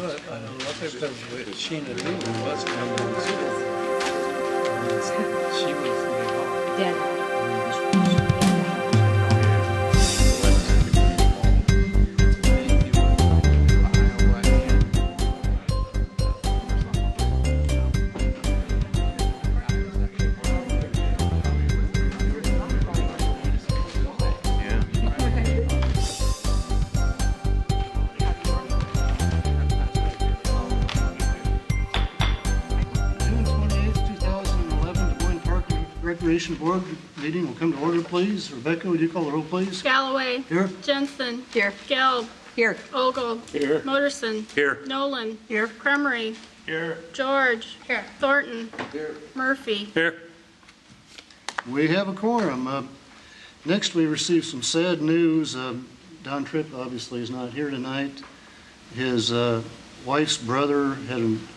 But I don't know if it's because with Sheena Lee was coming on too. She was really hard. Dead. Recreation Board meeting will come to order, please. Rebecca, would you call the roll, please? Galloway. Here. Jensen. Here. Gelb. Here. Ogle. Here. Motorson. Here. Nolan. Here. Cremery. Here. George. Here. Thornton. Here. Murphy. Here. We have a quorum. Next, we received some sad news. Don Tripp obviously is not here tonight. His wife's brother had an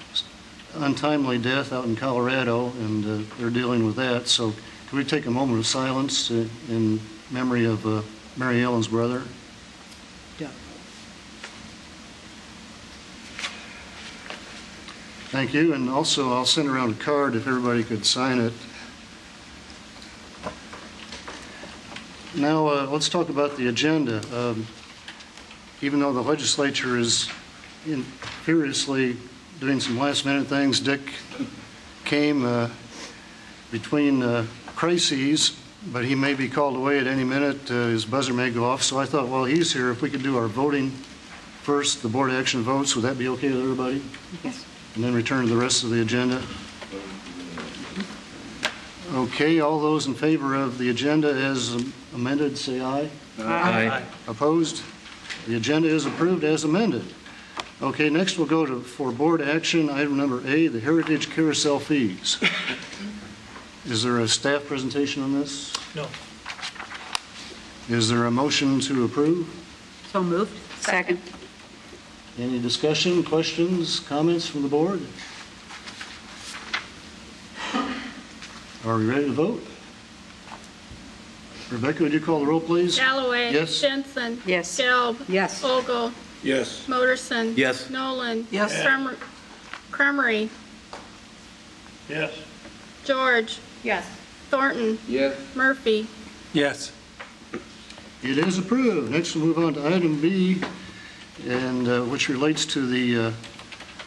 untimely death out in Colorado, and they're dealing with that. So can we take a moment of silence in memory of Mary Ellen's brother? Yeah. Thank you. And also, I'll send around a card if everybody could sign it. Now, let's talk about the agenda. Even though the legislature is furiously doing some last-minute things, Dick came between crises, but he may be called away at any minute. His buzzer may go off. So I thought, well, he's here. If we could do our voting first, the board action votes, would that be okay with everybody? Yes. And then return to the rest of the agenda. Okay, all those in favor of the agenda as amended, say aye. Aye. Opposed? The agenda is approved as amended. Okay, next we'll go for board action, item number A, the Heritage Carousel fees. Is there a staff presentation on this? No. Is there a motion to approve? So moved. Second. Any discussion, questions, comments from the board? Are we ready to vote? Rebecca, would you call the roll, please? Galloway. Yes. Jensen. Yes. Gelb. Yes. Ogle. Yes. Motorson. Yes. Nolan. Yes. Cremery. Yes. George. Yes. Thornton. Yes. Murphy. Yes. It is approved. Next we'll move on to item B, and which relates to the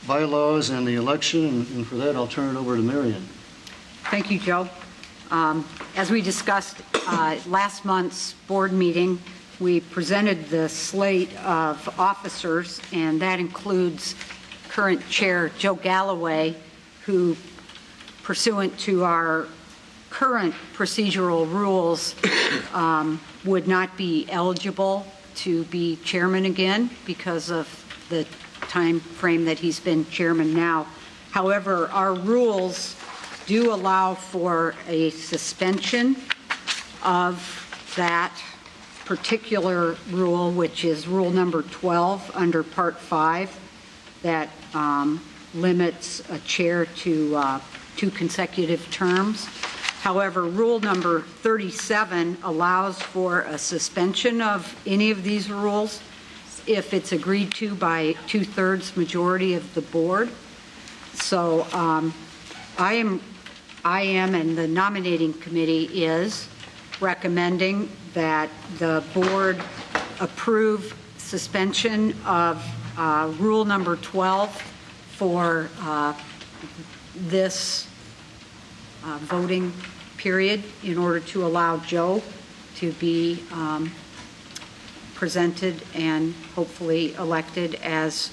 bylaws and the election, and for that I'll turn it over to Marion. Thank you, Joe. As we discussed last month's board meeting, we presented the slate of officers, and that includes current chair Joe Galloway, who, pursuant to our current procedural rules, would not be eligible to be chairman again because of the time frame that he's been chairman now. However, our rules do allow for a suspension of that particular rule, which is rule number 12 under part 5, that limits a chair to 2 consecutive terms. However, rule number 37 allows for a suspension of any of these rules if it's agreed to by 2/3 majority of the board. So I am, and the nominating committee is recommending that the board approve suspension of rule number 12 for this voting period in order to allow Joe to be presented and hopefully elected as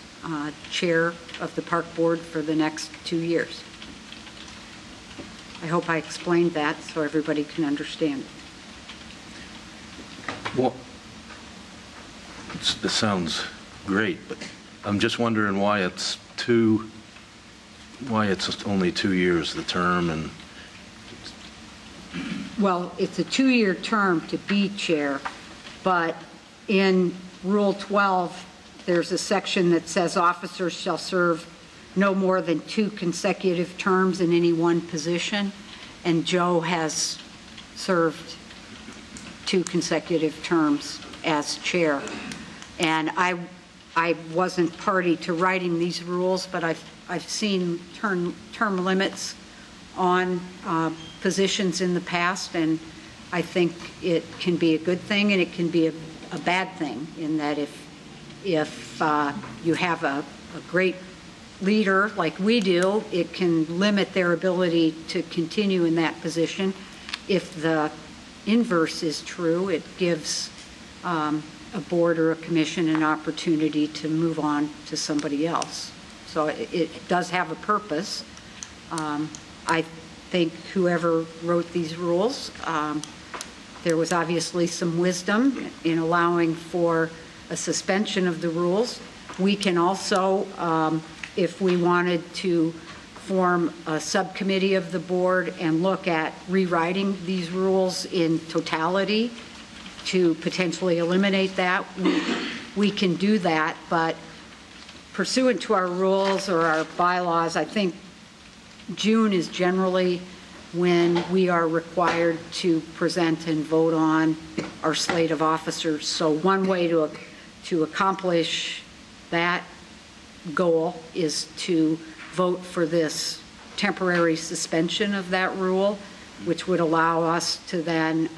chair of the park board for the next 2 years. I hope I explained that so everybody can understand. Well, this sounds great, but I'm just wondering why it's only 2 years, the term, and Well, it's a 2-year term to be chair, but in Rule 12, there's a section that says officers shall serve no more than 2 consecutive terms in any one position, and Joe has served 2 consecutive terms as chair. And I I wasn't party to writing these rules, but I've seen term limits on positions in the past, and I think it can be a good thing and it can be a bad thing in that if you have a great leader like we do, it can limit their ability to continue in that position. If the inverse is true, it gives a board or a commission an opportunity to move on to somebody else. So it does have a purpose. I think whoever wrote these rules, there was obviously some wisdom in allowing for a suspension of the rules. We can also, if we wanted to form a subcommittee of the board and look at rewriting these rules in totality to potentially eliminate that, we can do that. But pursuant to our rules or our bylaws, I think June is generally when we are required to present and vote on our slate of officers. So one way to accomplish that goal is to vote for this temporary suspension of that rule, which would allow us to then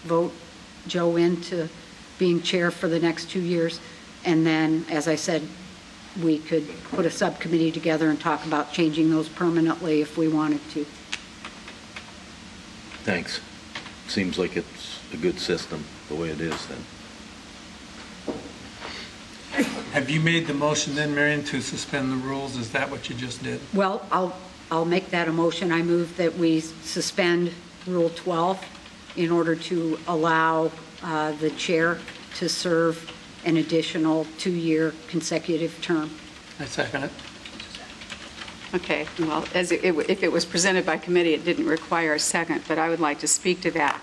vote Joe into being chair for the next 2 years. And then, as I said, we could put a subcommittee together and talk about changing those permanently if we wanted to. Thanks. Seems like it's a good system, the way it is then. Have you made the motion then, Marion, to suspend the rules? Is that what you just did? Well, I'll make that a motion. I move that we suspend Rule 12 in order to allow the chair to serve an additional 2-year consecutive term. I second it. Okay, well, if it was presented by committee, it didn't require a second, but I would like to speak to that.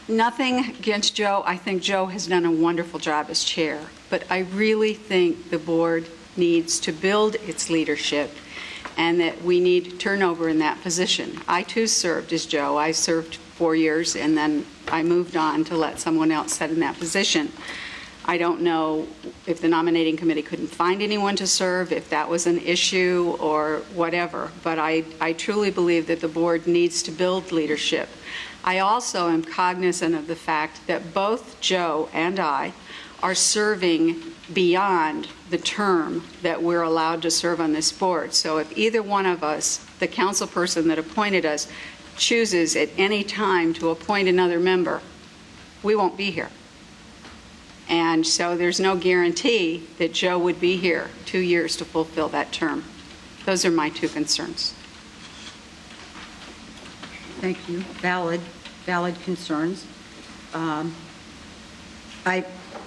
Nothing against Joe. I think Joe has done a wonderful job as chair, but I really think the board needs to build its leadership and that we need turnover in that position. I too served as Joe. I served 4 years and then I moved on to let someone else sit in that position. I don't know if the nominating committee couldn't find anyone to serve, if that was an issue or whatever, but I truly believe that the board needs to build leadership. I also am cognizant of the fact that both Joe and I are serving beyond the term that we're allowed to serve on this board. So if either one of us, the council person that appointed us, chooses at any time to appoint another member, we won't be here. And so there's no guarantee that Joe would be here 2 years to fulfill that term. Those are my 2 concerns. Thank you. Valid concerns.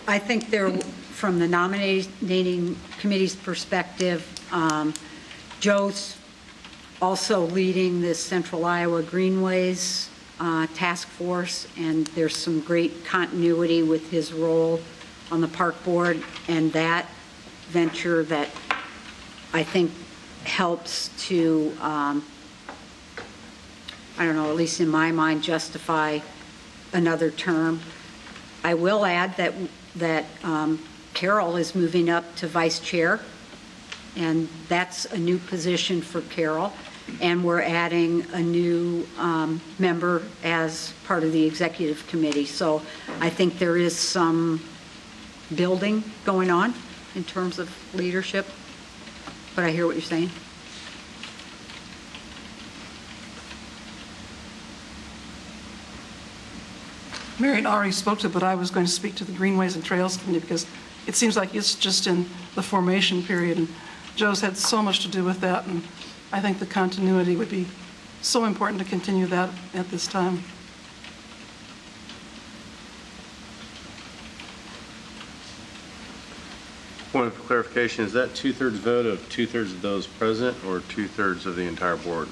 I think from the nominating committee's perspective, Joe's also leading this Central Iowa Greenways task force, and there's some great continuity with his role on the park board and that venture that I think helps to, I don't know, at least in my mind, justify another term. I will add that Carol is moving up to vice chair, and that's a new position for Carol. And we're adding a new member as part of the executive committee. So I think there is some building going on in terms of leadership. But I hear what you're saying. Marion already spoke to it, but I was going to speak to the Greenways and Trails Committee because it seems like it's just in the formation period, and Joe's had so much to do with that, and I think the continuity would be so important to continue that at this time. Point of clarification, is that 2/3 vote of 2/3 of those present or 2/3 of the entire board?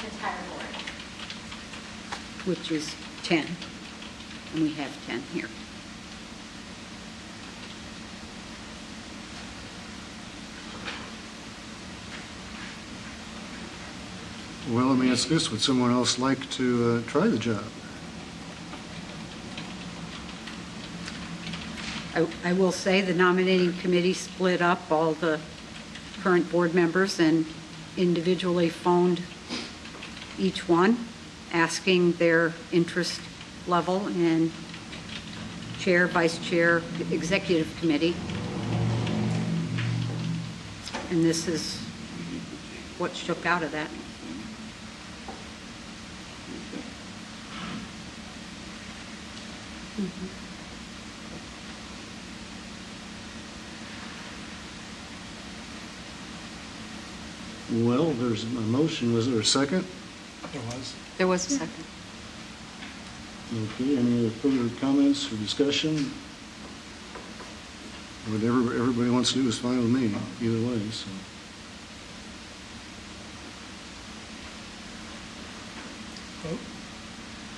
Entire board. Which is 10, and we have 10 here. Well, let me ask this, would someone else like to try the job? I will say the nominating committee split up all the current board members and individually phoned each one, asking their interest level in chair, vice chair, executive committee. And this is what shook out of that. Well, there's a motion. Was there a second? There was. There was a second. Okay, any other further comments or discussion? Whatever everybody wants to do is fine with me, either way, so.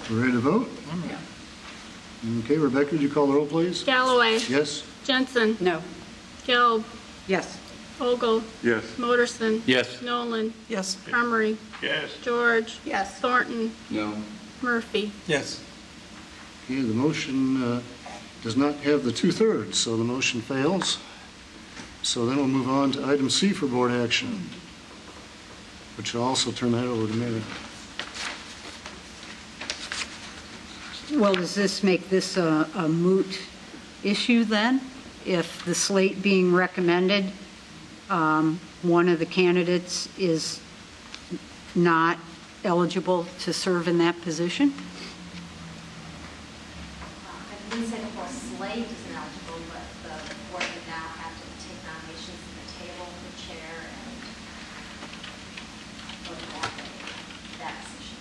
We're ready to vote? Okay, Rebecca, would you call the roll, please? Galloway. Yes? Jensen. No. Gill. Yes. Vogel. Yes. Motorson. Yes. Nolan. Yes. Emery. Yes. George. Yes. Thornton. No. Murphy. Yes. Okay, the motion does not have the 2/3, so the motion fails. So then we'll move on to item C for board action, which will also turn that over to Mary. Well, does this make this a moot issue then? If the slate being recommended, one of the candidates is not eligible to serve in that position? I didn't say the whole slate isn't eligible, but the board would now have to take nominations from the table, the chair, and vote that position.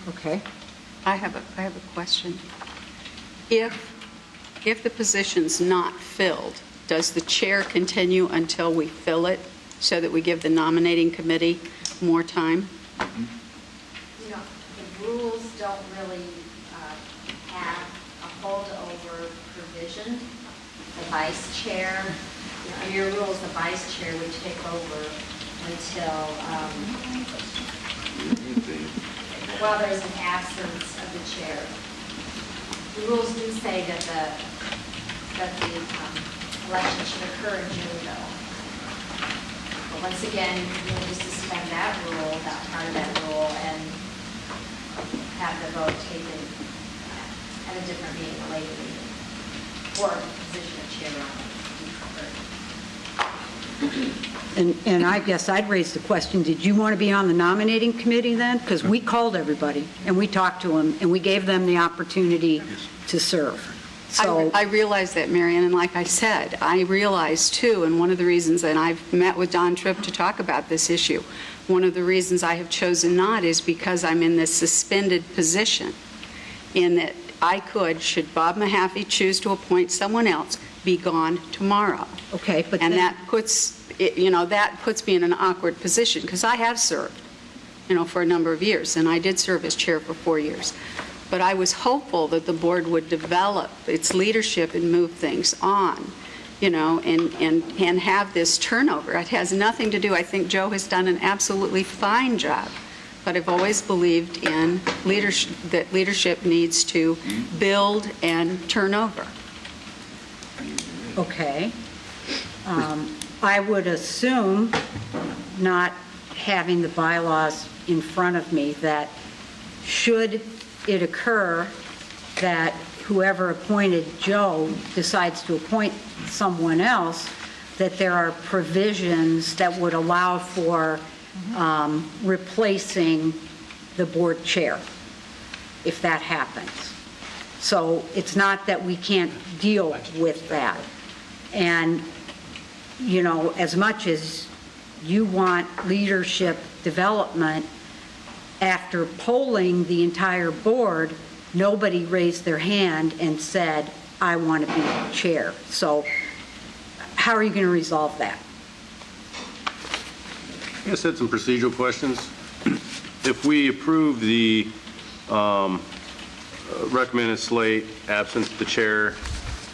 Okay. I have a question. If the position's not filled, does the chair continue until we fill it so that we give the nominating committee more time? You know, the rules don't really have a holdover provision. The vice chair, under your rules, the vice chair would take over until, while there's an absence of the chair. The rules do say that the election should occur in June, though. But once again, you will just suspend that rule, that part of that rule, and have the vote taken at a different meeting, a later meeting, or the position of chair on And I guess I'd raise the question, did you want to be on the nominating committee then? Because we called everybody, and we talked to them, and we gave them the opportunity to serve. So, I realize that, Marion, and like I said, I realize too, and one of the reasons, and I've met with Don Tripp to talk about this issue, one of the reasons I have chosen not is because I'm in this suspended position, in that I could, should Bob Mahaffey choose to appoint someone else, be gone tomorrow. okay, but And then, that puts, that puts me in an awkward position, because I have served, for a number of years, and I did serve as chair for 4 years. But I was hopeful that the board would develop its leadership and move things on, and have this turnover. It has nothing to do, I think Joe has done an absolutely fine job, but I've always believed in leadership, that leadership needs to build and turn over. okay. I would assume, not having the bylaws in front of me, that should it occur that whoever appointed Joe decides to appoint someone else, that there are provisions that would allow for replacing the board chair, if that happens. So it's not that we can't deal with that. And, as much as you want leadership development, after polling the entire board, nobody raised their hand and said, I want to be chair. So how are you going to resolve that? I guess I had some procedural questions. If we approve the recommended slate, absent the chair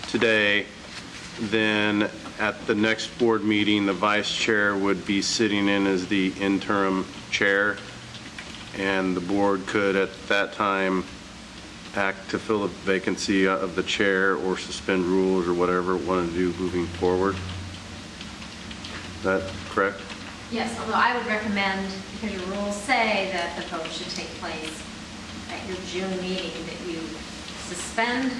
today, then at the next board meeting, the vice chair would be sitting in as the interim chair, and the board could at that time act to fill the vacancy of the chair or suspend rules or whatever we want to do moving forward. Is that correct? Yes, although I would recommend, because your rules say that the vote should take place at your June meeting, that you suspend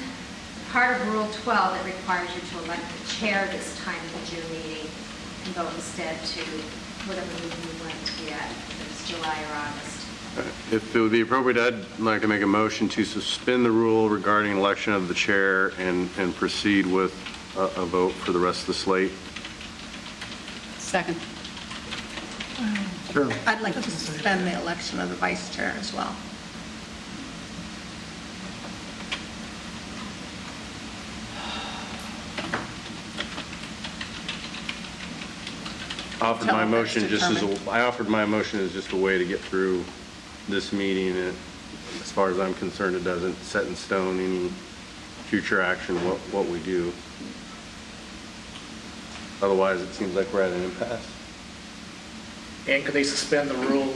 part of Rule 12 that requires you to elect the chair this time of the June meeting and vote instead to whatever meeting you want to be at, if it's July or August. If it would be appropriate, I'd like to make a motion to suspend the rule regarding election of the chair and proceed with a vote for the rest of the slate. Second. Sure. I'd like to suspend the election of the vice chair as well. I offered Until my it's motion just determined. I offered my motion as just a way to get through this meeting. And as far as I'm concerned, it doesn't set in stone any future action, what we do. Otherwise, it seems like we're at an impasse. And could they suspend the rule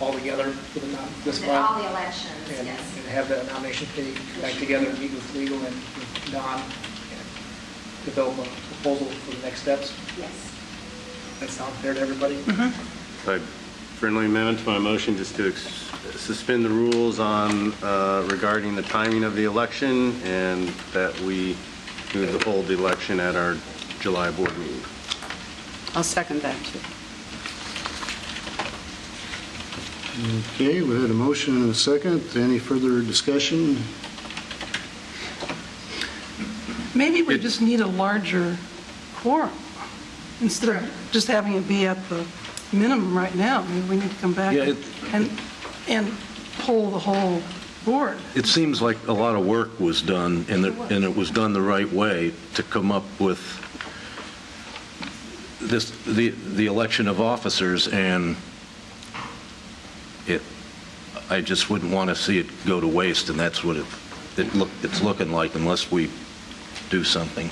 altogether for this And all month? the elections, And yes. have the nomination committee come back together and meet with legal and with Don and develop a proposal for the next steps? Yes. That sound fair to everybody? A friendly amendment to my motion just to suspend the rules on regarding the timing of the election and that we move to hold the election at our July board meeting. I'll second that, too. Okay, we had a motion and a second. Any further discussion? Maybe we just need a larger quorum instead of just having it be at the minimum right now. Maybe we need to come back Yeah, and poll the whole board. It seems like a lot of work was done, and it was done the right way to come up with the election of officers, and I just wouldn't want to see it go to waste, and that's what it's looking like unless we do something.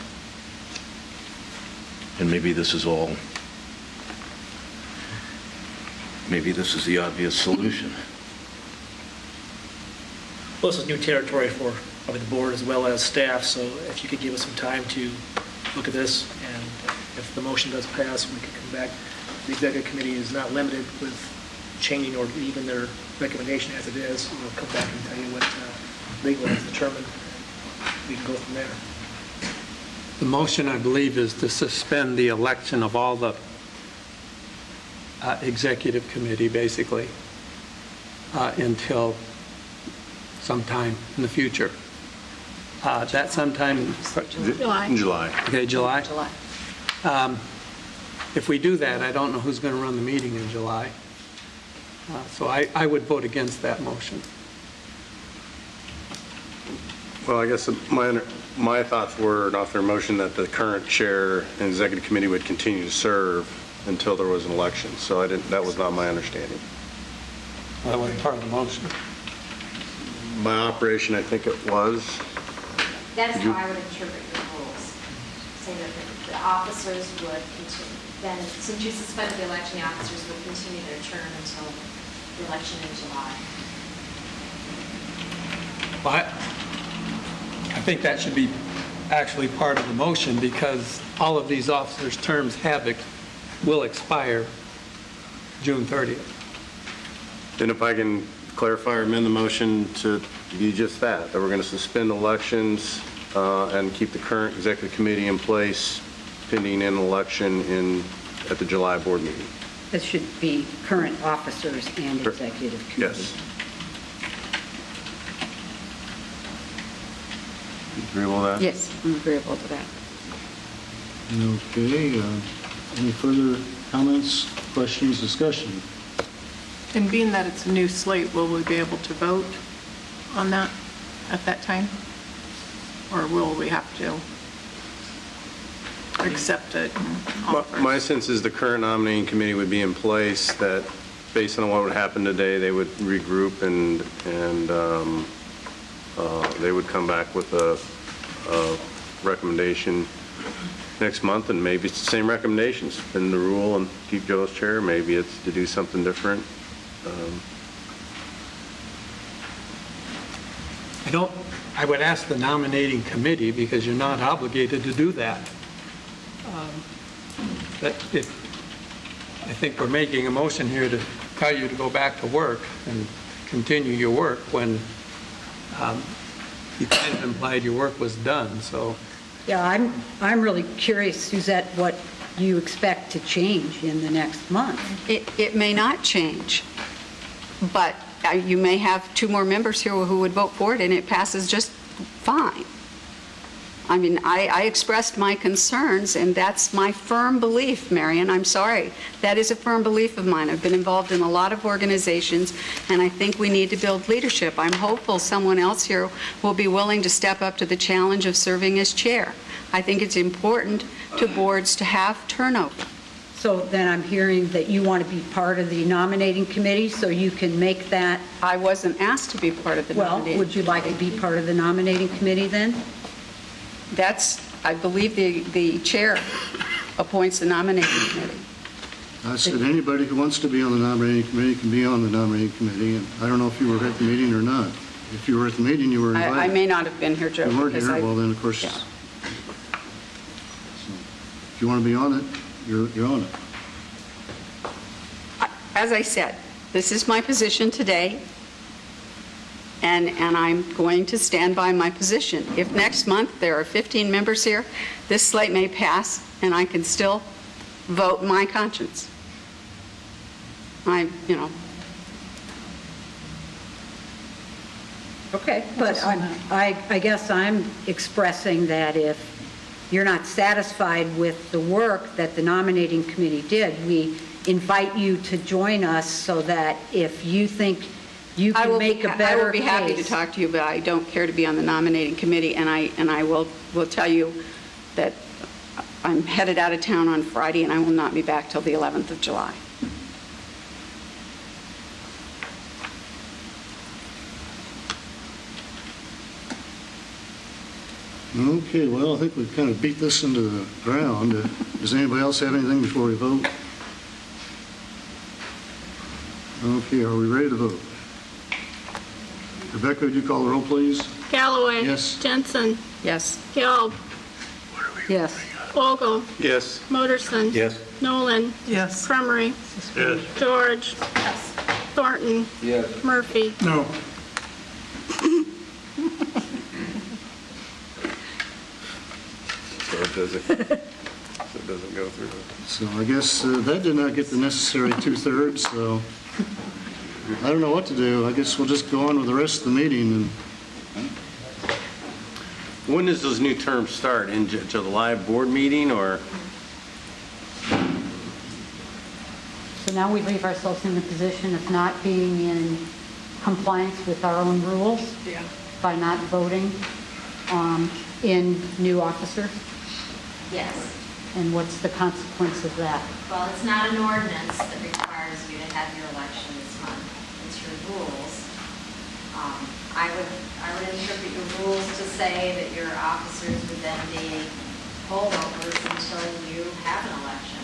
And maybe this is the obvious solution. Well, this is new territory for probably the board as well as staff, so if you could give us some time to look at this, and if the motion does pass, we could come back. The executive committee is not limited with changing or even their recommendation as it is. We'll come back and tell you what legal has determined. We can go from there. The motion, I believe, is to suspend the election of all the executive committee, basically, until sometime in the future. That sometime, July. In July. okay, July? July. If we do that, I don't know who's going to run the meeting in July. So I would vote against that motion. Well, I guess my thoughts were, an author motion, that the current chair and executive committee would continue to serve until there was an election. So that was not my understanding. That was part of the motion. By operation, I think it was. That is how I would interpret your rules, saying that the officers would continue, then, since you suspended the election, the officers would continue their term until the election in July. But I think that should be actually part of the motion, because all of these officers' terms will expire June 30th. Then if I can clarify or amend the motion to be just that we're going to suspend elections and keep the current executive committee in place pending an election at the July board meeting. That should be current officers and executive committee. Yes. Agreeable with that? Yes, I'm agreeable to that. Okay, any further comments, questions, discussion? And being that it's a new slate, will we be able to vote on that at that time? Or will we have to accept it? My sense is the current nominating committee would be in place, that based on what would happen today, they would regroup and they would come back with a recommendation next month, and maybe it's the same recommendation, suspend the rule and keep Joe as chair. Maybe it's to do something different. I would ask the nominating committee, because you're not obligated to do that. I think we're making a motion here to tell you to go back to work and continue your work when you kind of implied your work was done, so. Yeah, I'm really curious, Suzette, what you expect to change in the next month. It may not change, but you may have 2 more members here who would vote for it, and it passes just fine. I mean, I expressed my concerns, and that's my firm belief, Marion. I'm sorry. That is a firm belief of mine. I've been involved in a lot of organizations, and I think we need to build leadership. I'm hopeful someone else here will be willing to step up to the challenge of serving as chair. I think it's important to boards to have turnover. So then I'm hearing that you want to be part of the nominating committee, so you can make that. I wasn't asked to be part of the Well, nominating. would you like to be part of the nominating committee then? That's, I believe the chair appoints the nominating committee. I said anybody who wants to be on the nominating committee can be on the nominating committee, and I don't know if you were at the meeting or not. If you were at the meeting, you were invited. I may not have been here, Joe. If you weren't because here, well, then, of course, yeah. so, if you want to be on it, you're on it. As I said, this is my position today, and I'm going to stand by my position. If next month there are 15 members here, this slate may pass, and I can still vote my conscience. Okay, but I guess I'm expressing that if you're not satisfied with the work that the nominating committee did, we invite you to join us so that if you think you can make a better case. I will be happy to talk to you, but I don't care to be on the nominating committee, and I will tell you that I'm headed out of town on Friday, and I will not be back till the 11th of July. Okay, well, I think we've kind of beat this into the ground. Does anybody else have anything before we vote? Okay, are we ready to vote? Rebecca, would you call the roll, please? Galloway. Yes. Jensen. Yes. Gelb. Yes. Vogel. Yes. Motorson. Yes. Nolan. Yes. Cremery. Yes. George. Yes. Thornton. Yes. Murphy. No. So it doesn't go through. So I guess that did not get the necessary 2/3, so I don't know what to do. I guess we'll just go on with the rest of the meeting. When does those new terms start? In July board meeting, or? So now we leave ourselves in the position of not being in compliance with our own rules by not voting in new officers? Yes. And what's the consequence of that? Well, it's not an ordinance that requires you to have your election this month. It's your rules. I would interpret your rules to say that your officers would then be holdovers until you have an election.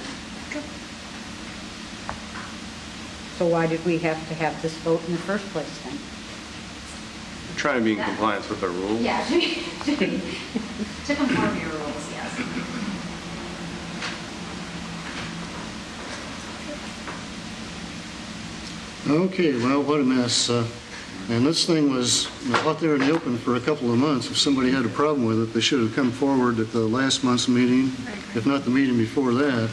So why did we have to have this vote in the first place then? Trying to be in compliance with our rules? Yeah, to conform to your rules, yes. Okay, well, what a mess. And this thing was out there in the open for a couple of months. If somebody had a problem with it, they should have come forward at the last month's meeting, if not the meeting before that.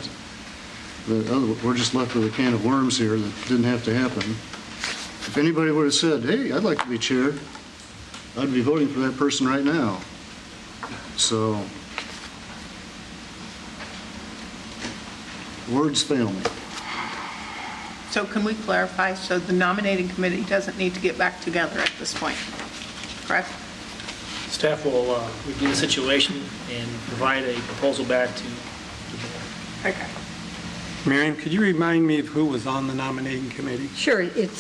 We're just left with a can of worms here that didn't have to happen. If anybody would have said, hey, I'd like to be chair, I'd be voting for that person right now. So, words fail me. So can we clarify, so the nominating committee doesn't need to get back together at this point, correct? Staff will review the situation and provide a proposal back to the board. Okay. Miriam, could you remind me of who was on the nominating committee? Sure, it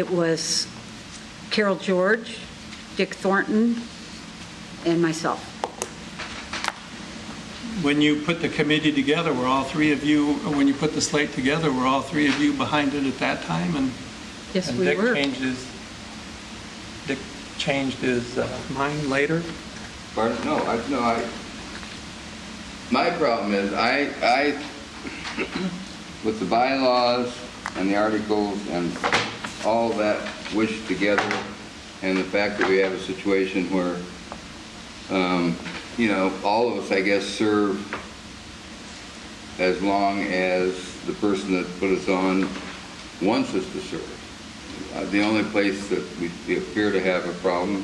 was Carol George, Dick Thornton, and myself. When you put the committee together, were all three of you, when you put the slate together, were all three of you behind it at that time? Yes, And we Dick were. changed his, Dick changed his mind later? Pardon? No, my problem is, I, with the bylaws and the articles and all that wished together, and the fact that we have a situation where, you know, all of us, I guess, serve as long as the person that put us on wants us to serve. The only place that we appear to have a problem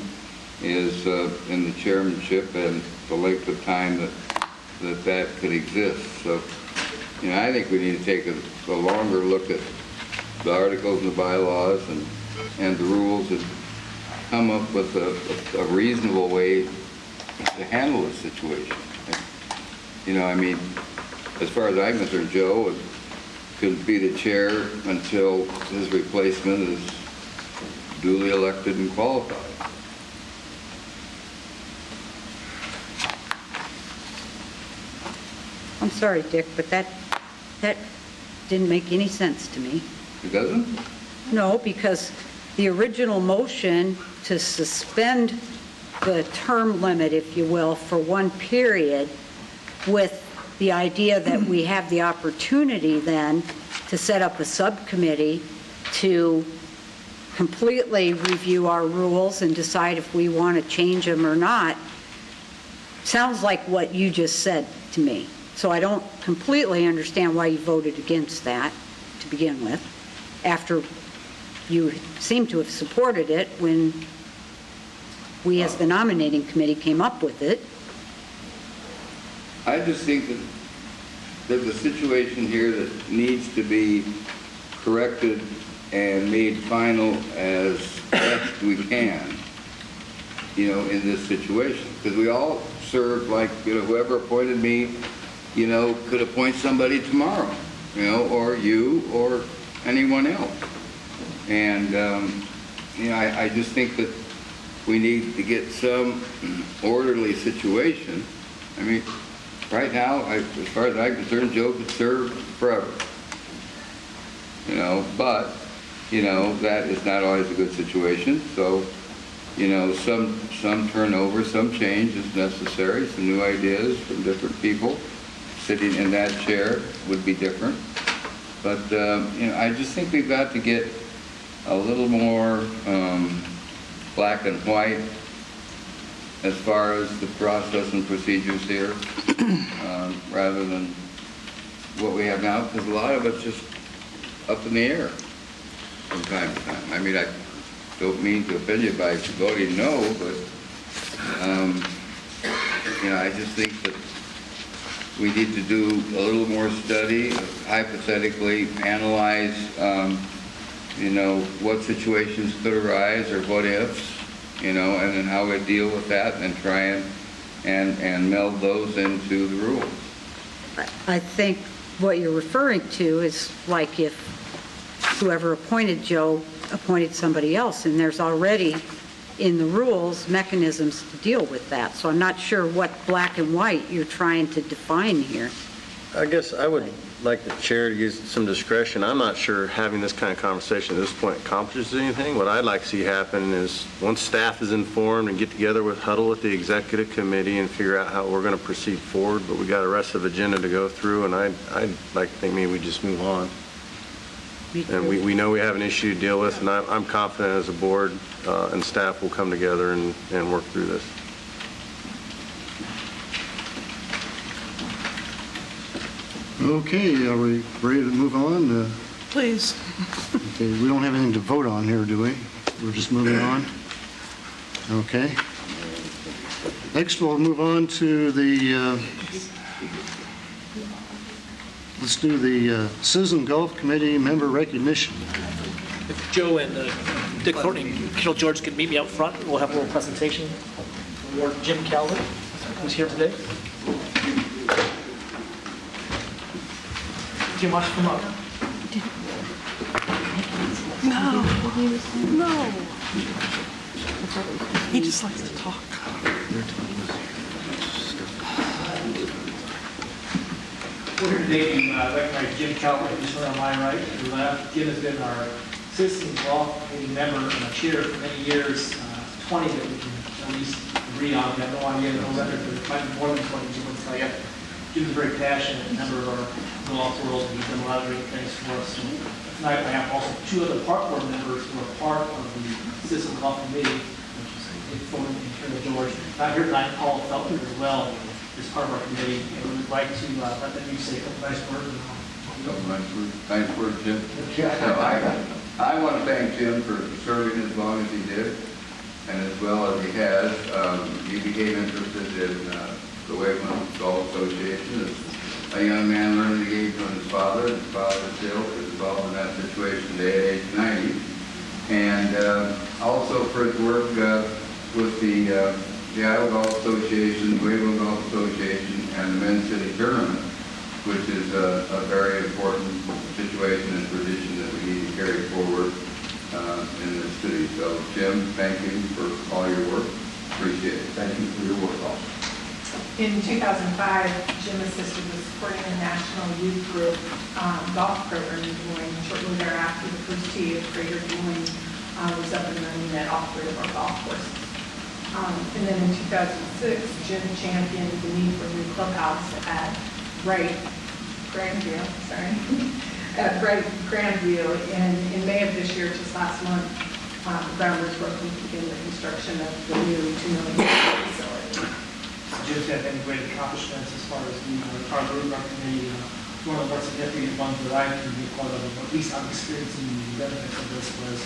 is in the chairmanship and the length of time that could exist. So, you know, I think we need to take a longer look at the articles and the bylaws and the rules and come up with a reasonable way to handle the situation. You know, I mean, as far as I'm concerned, Joe could be the chair until his replacement is duly elected and qualified. I'm sorry, Dick, but that didn't make any sense to me. It doesn't? No, because the original motion to suspend the term limit, if you will, for one period, with the idea that we have the opportunity then to set up a subcommittee to completely review our rules and decide if we want to change them or not, sounds like what you just said to me. So I don't completely understand why you voted against that to begin with, after you seem to have supported it when we as the nominating committee came up with it. I just think that there's a situation here that needs to be corrected and made final as best we can, you know, in this situation. Because we all serve, like, you know, whoever appointed me, you know, could appoint somebody tomorrow, you know, or you or anyone else. And, you know, I just think that we need to get some orderly situation. I mean, right now, as far as I'm concerned, Joe could serve forever. You know, but, you know, that is not always a good situation. So, you know, some turnover, some change is necessary. Some new ideas from different people sitting in that chair would be different. But, you know, I just think we've got to get a little more black and white as far as the process and procedures here, rather than what we have now, because a lot of it's just up in the air from time to time. I mean, I don't mean to offend you by voting no, but, you know, I just think that we need to do a little more study, hypothetically analyze, you know, what situations could arise or what ifs, you know, and then how we deal with that and try and meld those into the rules. I think what you're referring to is like if whoever appointed Joe appointed somebody else, and there's already in the rules mechanisms to deal with that. So I'm not sure what black and white you're trying to define here. I guess I would like the chair to use some discretion. I'm not sure having this kind of conversation at this point accomplishes anything. What I'd like to see happen is once staff is informed and get together with huddle with the executive committee and figure out how we're going to proceed forward, but we got a rest of the agenda to go through, and I'd like to think maybe we just move on. And we know we have an issue to deal with, and I'm confident as a board and staff will come together and work through this. Okay, are we ready to move on? Please. Okay, we don't have anything to vote on here, do we? We're just moving on? Okay. Next, we'll move on to the, let's do the Citizen Gulf Committee member recognition. If Joe and Dick Thornton and Carol George could meet me out front, we'll have a little presentation. Award Jim Calvin, who's here today. Jim, why don't you come up? No. He just likes to talk. We're here today to recognize Jim Calvin, who's on my right and left. Jim has been our Citizens Law Committee member and a chair for many years, 20 that we can at least agree on. We have no idea, no record, but it might be more than 20, Jim would tell you. Jim's a very passionate member of our golf world, and he's done a lot of great things for us. So tonight I have also 2 other park board members who are part of the Citizen Golf Committee, which is Dick Thornton and Carol George. Not here tonight, Paul Felton as well is part of our committee, and we would like to let them say a couple nice words. Nice word, Jim. I want to thank Jim for serving as long as he did, and as well as he has. He became interested in the Waveland Golf Association. As a young man learned the game from his father. His father still is involved in that situation today at age 90. And also for his work with the Iowa Golf Association, Waveland Golf Association, and the Men's City Tournament, which is a very important situation and tradition that we need to carry forward in this city. So, Jim, thank you for all your work. Appreciate it. Thank you for your work also. In 2005, Jim assisted with supporting the National Youth Group golf program in Des Moines. Shortly thereafter, the first tee of Greater Des Moines was up and running at all 3 of our golf courses. And then in 2006, Jim championed the need for a new clubhouse at Grandview, at Grandview. And in May of this year, just last month, the groundwork working to begin the construction of the new $2 million facility. Jim's had many great accomplishments as far as our group, our committee. One of the more significant ones that I can be part of, or at least I'm experiencing the benefits of this, was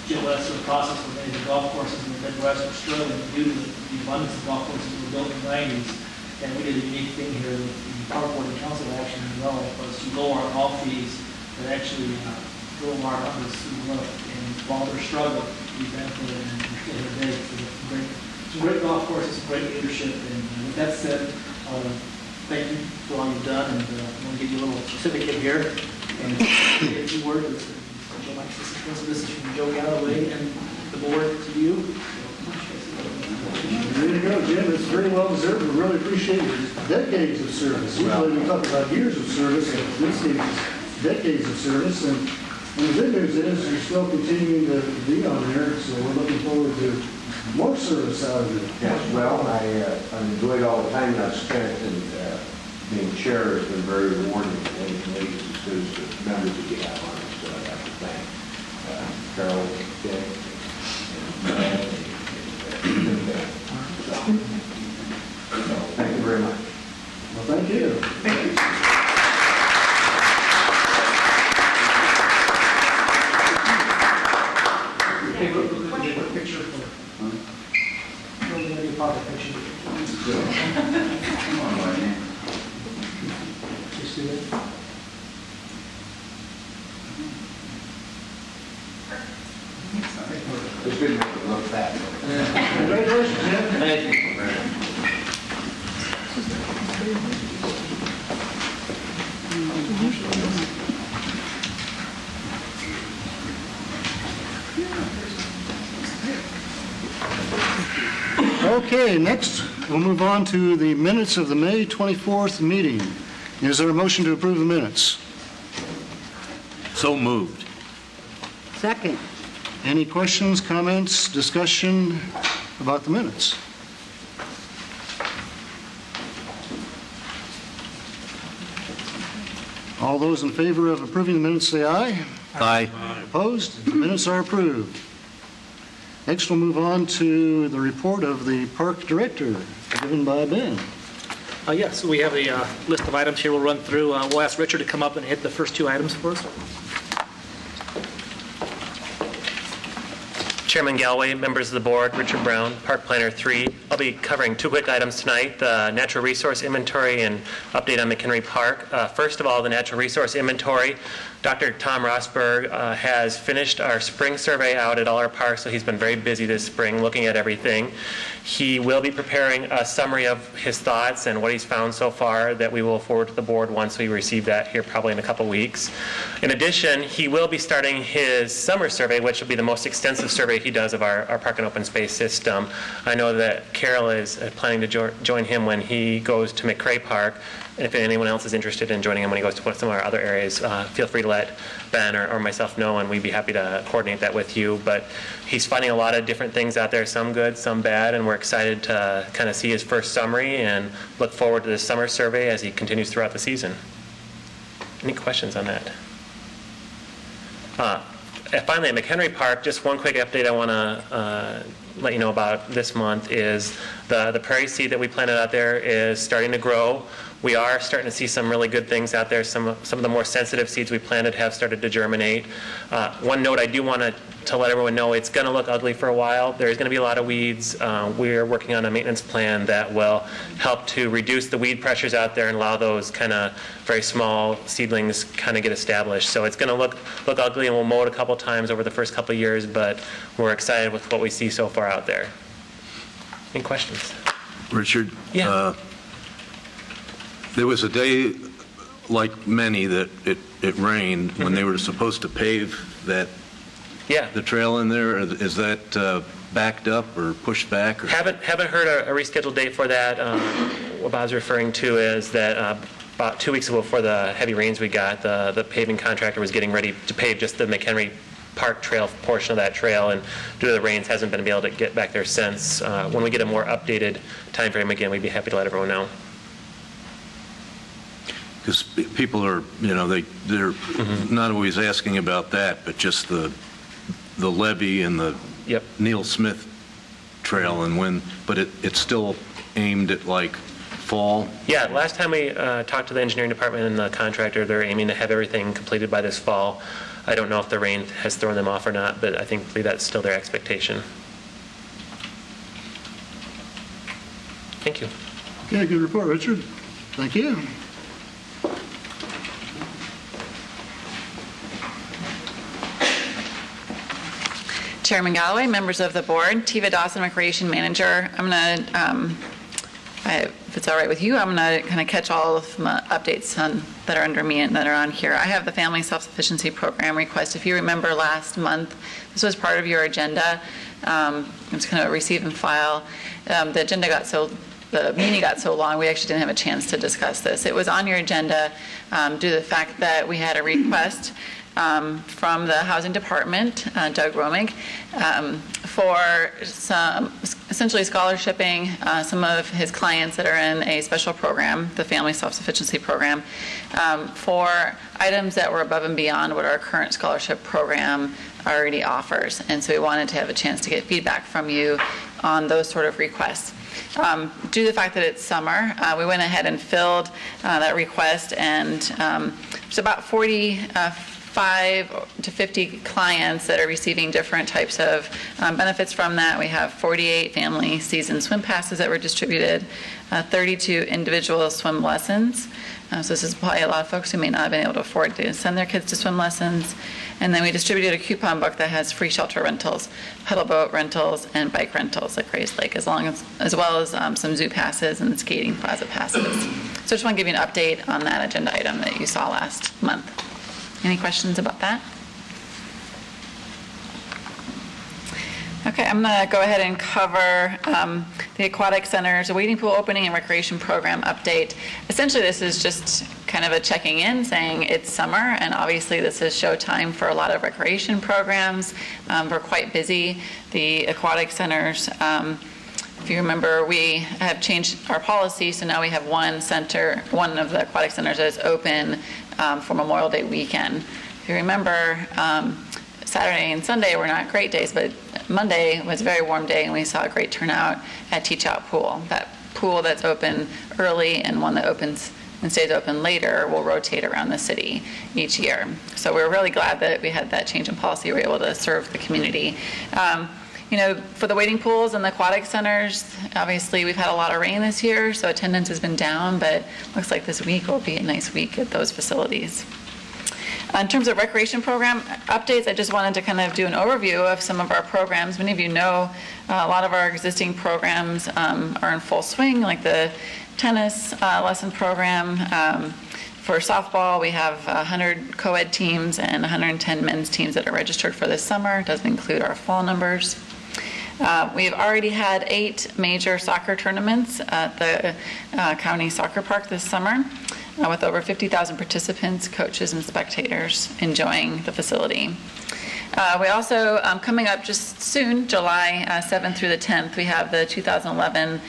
Jill led through the process for many of the golf courses in the Midwest were struggling due to the abundance of golf courses that were built in the 90s. And we did a unique thing here with the Park Board and Council action as well, was to lower our golf fees that actually drove our numbers through the roof. And while they're struggling, we benefited and we're still here today. So some great golf courses, some great leadership. And with that said, thank you for all you've done. And I'm going to give you a little certificate here. And a few words. This is from Joe Galloway and the board to you. There you go, Jim. It's very well deserved. We really appreciate your decades of service. Usually we talk about years of service, and this is decades of service. And the good news is you're still continuing to be on there, so we're looking forward to more service out of it. Yes, well, I've enjoyed all the time I've spent, and being chair has been very rewarding to the committees and to the members that you have on it. So I have to thank Carol, Dick, and so thank you very much. Well, thank you. Thank you. Hey, quick picture for really going to be a part of the picture. Come on, Wayne. Just do it. It's good to look back. Congratulations, Jim. Thank you. Okay, next we'll move on to the minutes of the May 24th meeting. Is there a motion to approve the minutes? So moved. Second. Any questions, comments, discussion about the minutes? All those in favor of approving the minutes say aye. Aye. Opposed? The minutes are approved. Next, we'll move on to the report of the park director, given by Ben. Yes, we have a list of items here we'll run through. We'll ask Richard to come up and hit the first 2 items for us. Chairman Galloway, members of the board, Richard Brown, Park Planner 3. I'll be covering 2 quick items tonight, the natural resource inventory and update on McHenry Park. First of all, the natural resource inventory. Dr. Tom Rosberg has finished our spring survey out at all our parks, so he's been very busy this spring looking at everything. He will be preparing a summary of his thoughts and what he's found so far that we will forward to the board once we receive that here probably in a couple weeks. In addition, he will be starting his summer survey, which will be the most extensive survey he does of our park and open space system. I know that Carol is planning to join him when he goes to McCray Park. If anyone else is interested in joining him when he goes to some of our other areas, feel free to let Ben or myself know, and we'd be happy to coordinate that with you. But he's finding a lot of different things out there, some good, some bad, and we're excited to kind of see his first summary and look forward to the summer survey as he continues throughout the season. Any questions on that? Finally, at McHenry Park, just one quick update I want to let you know about this month is the prairie seed that we planted out there is starting to grow. We are starting to see some really good things out there. Some of the more sensitive seeds we planted have started to germinate. One note I do want to let everyone know, it's going to look ugly for a while. There's going to be a lot of weeds. We're working on a maintenance plan that will help to reduce the weed pressures out there and allow those kind of very small seedlings kind of get established. So it's going to look ugly, and we'll mow it a couple times over the first couple of years, but we're excited with what we see so far out there. Any questions? Richard? Yeah. There was a day, like many, that it rained when they were supposed to pave the trail in there. Is that backed up or pushed back? Or? Haven't heard a rescheduled date for that. What Bob's referring to is that about 2 weeks ago, before the heavy rains we got, the paving contractor was getting ready to pave just the McHenry Park Trail portion of that trail, and due to the rains, hasn't been able to get back there since. When we get a more updated time frame again, we'd be happy to let everyone know. Because people are, they're not always asking about that, but just the levee and the Neil Smith Trail, and but it's still aimed at like fall. Yeah, last time we talked to the engineering department and the contractor, they're aiming to have everything completed by this fall. I don't know if the rain has thrown them off or not, but I believe that's still their expectation. Thank you. Okay, good report, Richard. Thank you. Chairman Galloway, members of the board, Tiva Dawson, Recreation Manager. I'm going to, if it's all right with you, I'm going to kind of catch all of my updates that are under me and that are on here. I have the Family Self-Sufficiency Program request. If you remember last month, this was part of your agenda. It's kind of a receive and file. The meeting got so long, we actually didn't have a chance to discuss this. It was on your agenda due to the fact that we had a request from the Housing Department, Doug Romig, for some essentially scholarshiping some of his clients that are in a special program, the Family Self-Sufficiency Program, for items that were above and beyond what our current scholarship program already offers. And so we wanted to have a chance to get feedback from you on those sort of requests. Due to the fact that it's summer, we went ahead and filled that request, and there's about 45 to 50 clients that are receiving different types of benefits from that. We have 48 family season swim passes that were distributed, 32 individual swim lessons. So this is probably a lot of folks who may not have been able to afford to send their kids to swim lessons. And then we distributed a coupon book that has free shelter rentals, pedal boat rentals, and bike rentals at Grace Lake, as well as some zoo passes and skating plaza passes. So I just want to give you an update on that agenda item that you saw last month. Any questions about that? Okay, I'm going to go ahead and cover the aquatic centers, a wading pool opening and recreation program update. Essentially, this is just kind of a checking in saying it's summer, and obviously this is show time for a lot of recreation programs. We're quite busy. The aquatic centers, if you remember, we have changed our policy, so now we have one of the aquatic centers that is open for Memorial Day weekend. If you remember, Saturday and Sunday were not great days, but Monday was a very warm day, and we saw a great turnout at Teach Out Pool. That pool that's open early and one that opens and stays open later will rotate around the city each year. So we're really glad that we had that change in policy. We were able to serve the community. For the wading pools and the aquatic centers, obviously we've had a lot of rain this year, so attendance has been down, but looks like this week will be a nice week at those facilities. In terms of recreation program updates, I just wanted to kind of do an overview of some of our programs. Many of you know a lot of our existing programs are in full swing, like the tennis lesson program For softball, we have 100 co-ed teams and 110 men's teams that are registered for this summer. It doesn't include our fall numbers. We've already had 8 major soccer tournaments at the county soccer park this summer, with over 50,000 participants, coaches, and spectators enjoying the facility. We also, coming up just soon, July 7th through the 10th, we have the 2011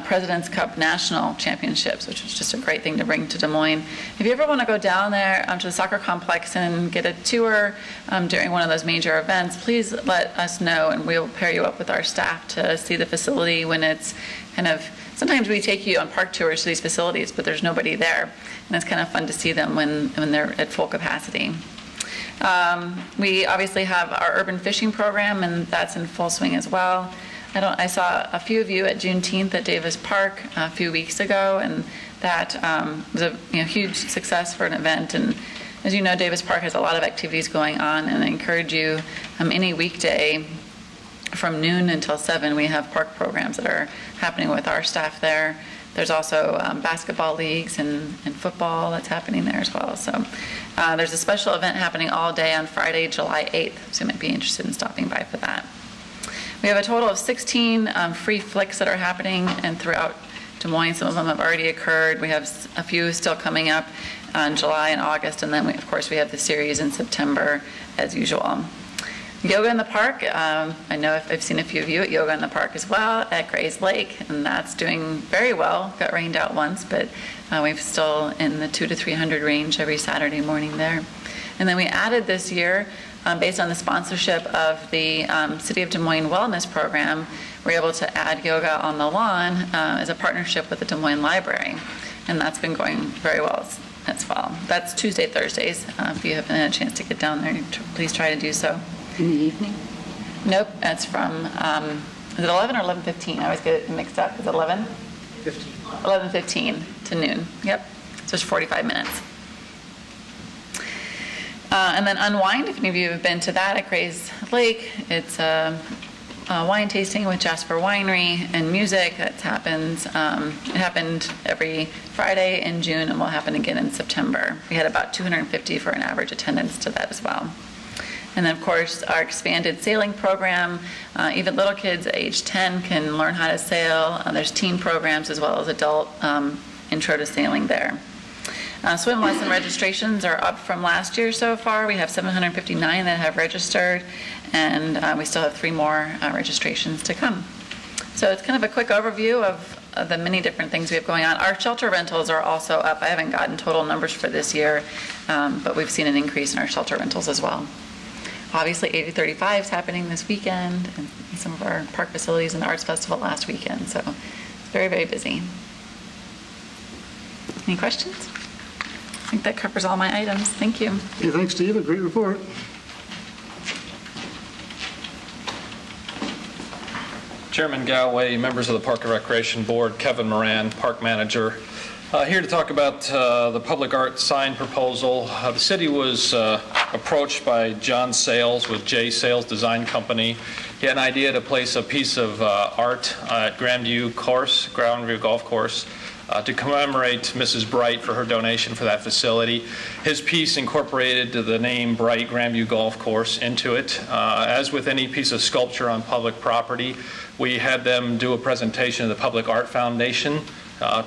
President's Cup National Championships, which is just a great thing to bring to Des Moines. If you ever want to go down there to the soccer complex and get a tour during one of those major events, please let us know, and we'll pair you up with our staff to see the facility when it's kind of, sometimes we take you on park tours to these facilities, but there's nobody there, and it's kind of fun to see them when they're at full capacity. We obviously have our urban fishing program, and that's in full swing as well. I saw a few of you at Juneteenth at Davis Park a few weeks ago, and that was a huge success for an event. And as you know, Davis Park has a lot of activities going on, and I encourage you, any weekday from noon until 7, we have park programs that are happening with our staff there. There's also basketball leagues and football that's happening there as well. So there's a special event happening all day on Friday, July 8th, so you might be interested in stopping by for that. We have a total of 16 free flicks that are happening and throughout Des Moines. Some of them have already occurred. We have a few still coming up in July and August, and then of course we have the series in September as usual. Yoga in the Park, I know I've seen a few of you at Yoga in the Park as well at Grays Lake, and that's doing very well. Got rained out once, but we're still in the 200 to 300 range every Saturday morning there. And then we added this year, based on the sponsorship of the City of Des Moines Wellness Program, we're able to add yoga on the lawn as a partnership with the Des Moines Library, and that's been going very well as well. That's Tuesday, Thursdays. If you haven't had a chance to get down there, please try to do so. In the evening? Nope, that's from, is it 11 or 11:15? I always get it mixed up. Is it 11? 11:15 to noon. Yep, so it's 45 minutes. And then Unwind, if any of you have been to that at Grays Lake, it's a wine tasting with Jasper Winery and music that happens. It happened every Friday in June and will happen again in September. We had about 250 for an average attendance to that as well. And then, of course, our expanded sailing program, even little kids age 10 can learn how to sail. There's teen programs as well as adult intro to sailing there. Swim lesson registrations are up from last year so far. We have 759 that have registered, and we still have 3 more registrations to come. So it's kind of a quick overview of the many different things we have going on. Our shelter rentals are also up. I haven't gotten total numbers for this year, but we've seen an increase in our shelter rentals as well. Obviously, 8035 is happening this weekend, and some of our park facilities and the Arts Festival last weekend, so it's very, very busy. Any questions? I think that covers all my items. Thank you. Hey, thanks, Steve. A great report. Chairman Galway, members of the Park and Recreation Board, Kevin Moran, Park Manager. Here to talk about the public art sign proposal. The city was approached by John Sales with J Sales Design Company. He had an idea to place a piece of art at Grandview Golf Course to commemorate Mrs. Bright for her donation for that facility. His piece incorporated the name Bright Grandview Golf Course into it. As with any piece of sculpture on public property, we had them do a presentation to the Public Art Foundation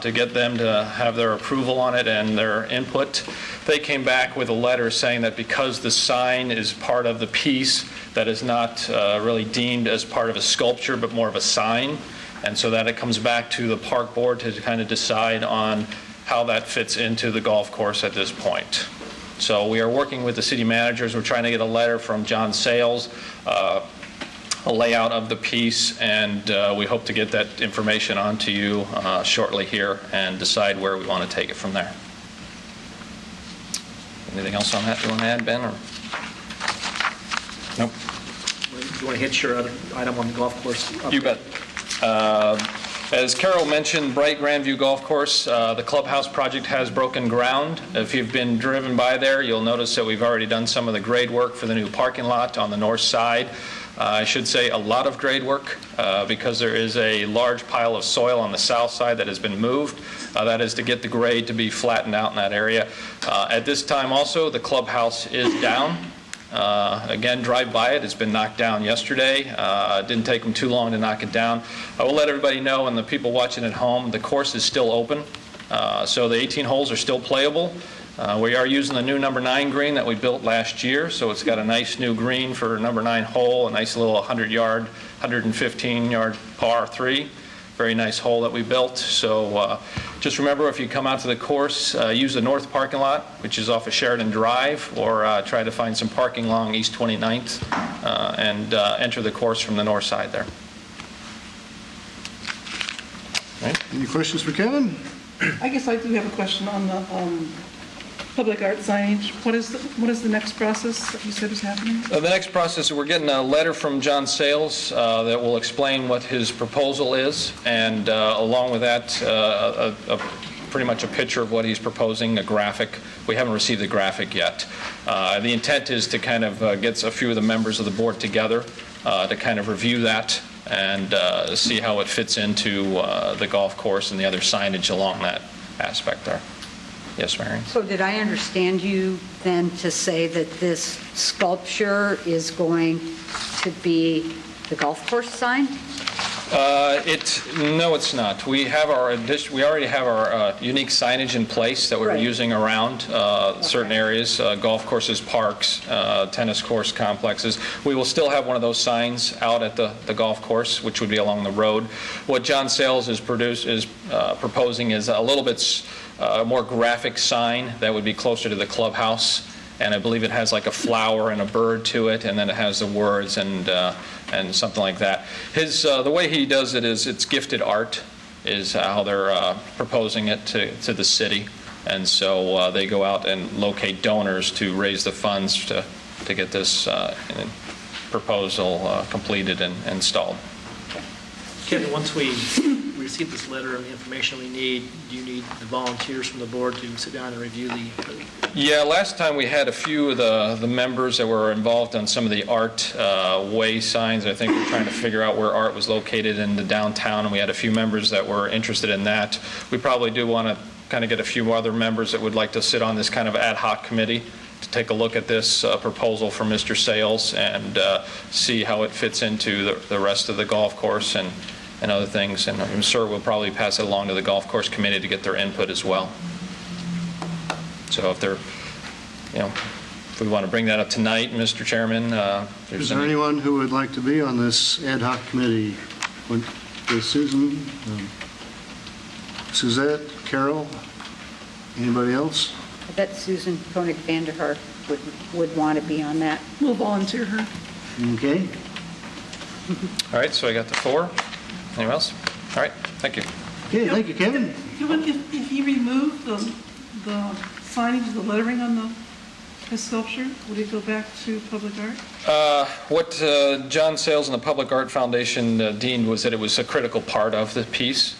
to get them to have their approval on it and their input. They came back with a letter saying that because the sign is part of the piece, that is not really deemed as part of a sculpture, but more of a sign, and so that it comes back to the park board to kind of decide on how that fits into the golf course at this point. So we are working with the city managers. We're trying to get a letter from John Sales, a layout of the piece, and we hope to get that information on to you shortly here and decide where we want to take it from there. Anything else on that you want to add, Ben? Or? Nope. Do you want to hit your other item on the golf course update? You bet. As Carol mentioned, Bright Grandview Golf Course, the clubhouse project has broken ground. If you've been driven by there, you'll notice that we've already done some of the grade work for the new parking lot on the north side. I should say a lot of grade work because there is a large pile of soil on the south side that has been moved. That is to get the grade to be flattened out in that area. At this time also, the clubhouse is down. Again, drive by it. It's been knocked down yesterday. It didn't take them too long to knock it down. I will let everybody know, and the people watching at home, the course is still open. So the 18 holes are still playable. We are using the new number 9 green that we built last year, so it's got a nice new green for number 9 hole, a nice little 100-yard, 115-yard par 3. Very nice hole that we built. So just remember, if you come out to the course, use the north parking lot, which is off of Sheridan Drive, or try to find some parking along East 29th and enter the course from the north side there. Right. Any questions for Kevin? I guess I do have a question on the public art signage. What is the next process that you said is happening? The next process, we're getting a letter from John Sales that will explain what his proposal is, and along with that, pretty much a picture of what he's proposing, a graphic. We haven't received the graphic yet. The intent is to kind of get a few of the members of the board together to kind of review that and see how it fits into the golf course and the other signage along that aspect there. Yes, Mary? So did I understand you then to say that this sculpture is going to be the golf course sign? No, it's not. We have we already have our unique signage in place that we're Right. using around certain areas, golf courses, parks, tennis course complexes. We will still have one of those signs out at the golf course, which would be along the road. What John Sales is proposing is a little bit more graphic sign that would be closer to the clubhouse, and I believe it has like a flower and a bird to it, and then it has the words and something like that. The way he does it is it's gifted art is how they're proposing it to the city, and so they go out and locate donors to raise the funds to get this proposal completed and installed. Kevin, once we receive this letter and the information we need, do you need the volunteers from the board to sit down and review the... Yeah, last time we had a few of the members that were involved on some of the art way signs. I think we're trying to figure out where art was located in the downtown, and we had a few members that were interested in that. We probably do want to kind of get a few other members that would like to sit on this kind of ad hoc committee to take a look at this proposal from Mr. Sales and see how it fits into the rest of the golf course and other things. And I'm sure we'll probably pass it along to the golf course committee to get their input as well. So if they're, if we want to bring that up tonight, Mr. Chairman. Is there anyone who would like to be on this ad hoc committee? Susan, Suzette, Carol, anybody else? I bet Susan Koenig Vanderhart would want to be on that. We'll volunteer her. Okay. All right, so I got the 4. Anyone else? All right, thank you. Okay, thank you, Kevin. Kevin, if you remove the signage, the lettering on the sculpture, would it go back to public art? What John Sales and the Public Art Foundation deemed was that it was a critical part of the piece,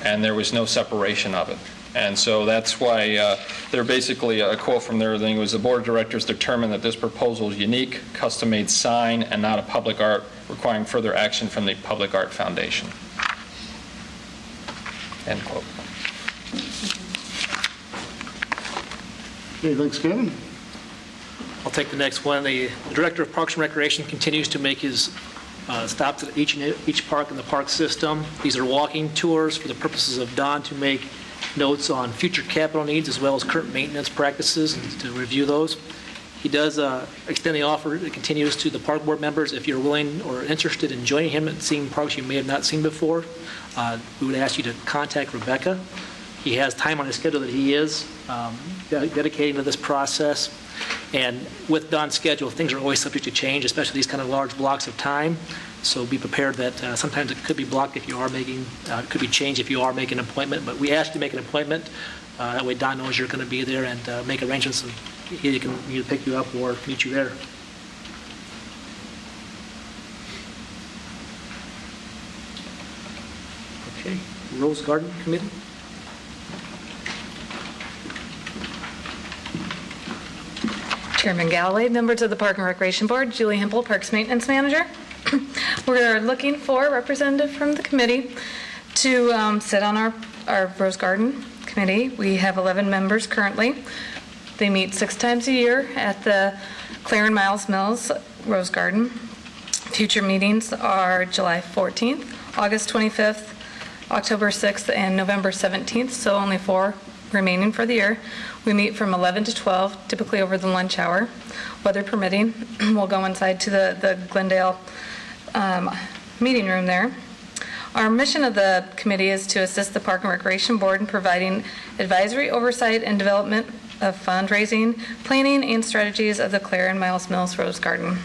and there was no separation of it. And so that's why they're basically, a quote from their thing was, the board of directors determined that this proposal is unique, custom-made sign, and not a public art, requiring further action from the Public Art Foundation. End quote. Okay, thanks, Kevin. I'll take the next one. The Director of Parks and Recreation continues to make his stops at each park in the park system. These are walking tours for the purposes of Don to make notes on future capital needs as well as current maintenance practices and to review those. He does extend the offer. It continues to the park board members. If you're willing or interested in joining him and seeing parks you may have not seen before, we would ask you to contact Rebecca. He has time on his schedule that he is dedicating to this process. And with Don's schedule, things are always subject to change, especially these kind of large blocks of time. So be prepared that sometimes it could be blocked if you are making, it could be changed if you are making an appointment. But we ask you to make an appointment. That way Don knows you're going to be there and make arrangements. And he can either pick you up or meet you there. Okay, Rose Garden Committee? Chairman Galloway, members of the Park and Recreation Board, Julie Hempel, Parks Maintenance Manager. We're looking for a representative from the committee to sit on our Rose Garden Committee. We have 11 members currently. They meet 6 times a year at the Claire and Miles Mills Rose Garden. Future meetings are July 14th, August 25th, October 6th, and November 17th, so only 4 remaining for the year. We meet from 11 to 12, typically over the lunch hour. Weather permitting, we'll go inside to the Glendale meeting room there. Our mission of the committee is to assist the Park and Recreation Board in providing advisory oversight and development of fundraising, planning, and strategies of the Claire and Miles Mills Rose Garden.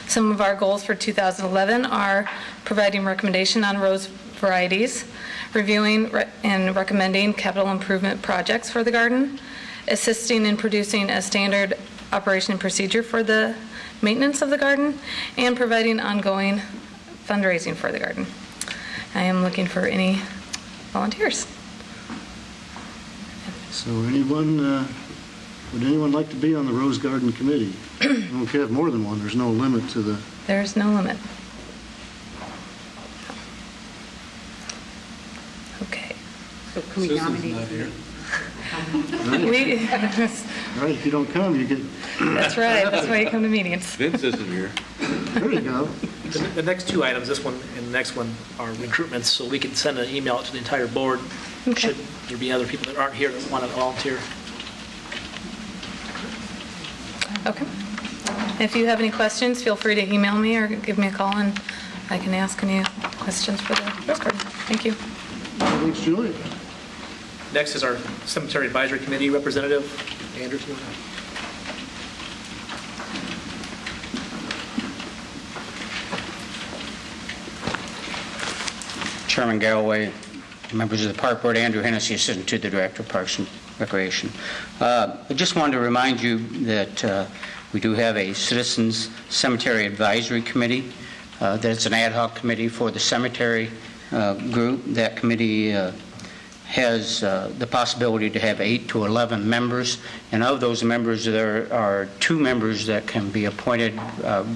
Some of our goals for 2011 are providing recommendation on rose varieties, reviewing and recommending capital improvement projects for the garden, assisting in producing a standard operation and procedure for the maintenance of the garden, and providing ongoing fundraising for the garden. I am looking for any volunteers. So would anyone like to be on the Rose Garden Committee? We can have more than one. There's no limit to the... There's no limit. Okay. So can we nominate? Right, if you don't come, you get... That's right. That's why you come to meetings. Vince isn't here. There you go. The next 2 items, this one and the next one, are recruitments, so we can send an email to the entire board. Okay. Should there be other people that aren't here that want to volunteer? Okay. If you have any questions, feel free to email me or give me a call, and I can ask any questions for the Rose Garden. Thank you. Thanks, Julie. Next is our Cemetery Advisory Committee representative, Andrew. Chairman Galloway, members of the Park Board, Andrew Hennessy, Assistant to the Director of Parks and Recreation. I just wanted to remind you that we do have a Citizens Cemetery Advisory Committee. That's an ad hoc committee for the cemetery group. That committee has the possibility to have 8 to 11 members, and of those members there are 2 members that can be appointed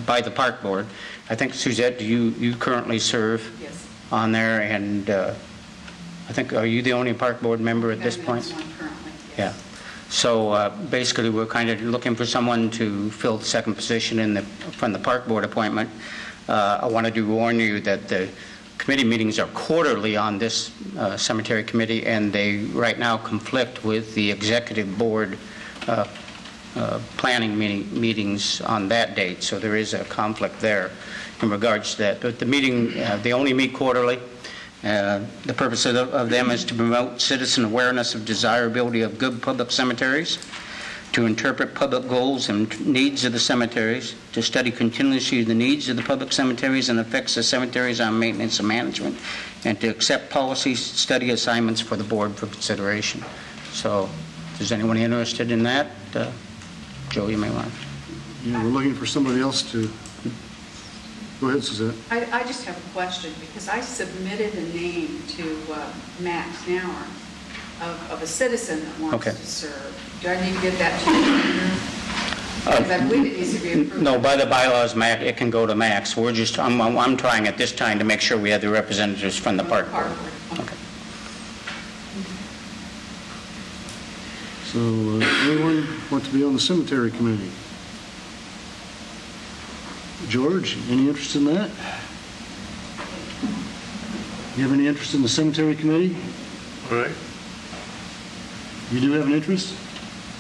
by the Park Board. I think, Suzette, you currently serve on there, and I think, are you the only Park Board member at this point? Currently, yes. Yeah. So basically, we're kind of looking for someone to fill the second position from the Park Board appointment. I wanted to warn you that the committee meetings are quarterly on this cemetery committee, and they right now conflict with the executive board planning meetings on that date. So there is a conflict there in regards to that. But the meeting, they only meet quarterly. The purpose of them is to promote citizen awareness of desirability of good public cemeteries, to interpret public goals and needs of the cemeteries, to study continuously the needs of the public cemeteries and effects of cemeteries on maintenance and management, and to accept policy study assignments for the board for consideration. So, if there's anyone interested in that, Joe, you may want. Yeah, we're looking for somebody else to... Go ahead, Suzette. I just have a question, because I submitted a name to Max Nauer of a citizen that wants to serve. Do I need to get that to you? Because I believe it needs to be approved. No, by the bylaws, Max, it can go to Max. We're just, I'm trying at this time to make sure we have the representatives from the park board. Okay. So, anyone want to be on the cemetery committee? George, any interest in that? You have any interest in the cemetery committee? All right. You do have an interest?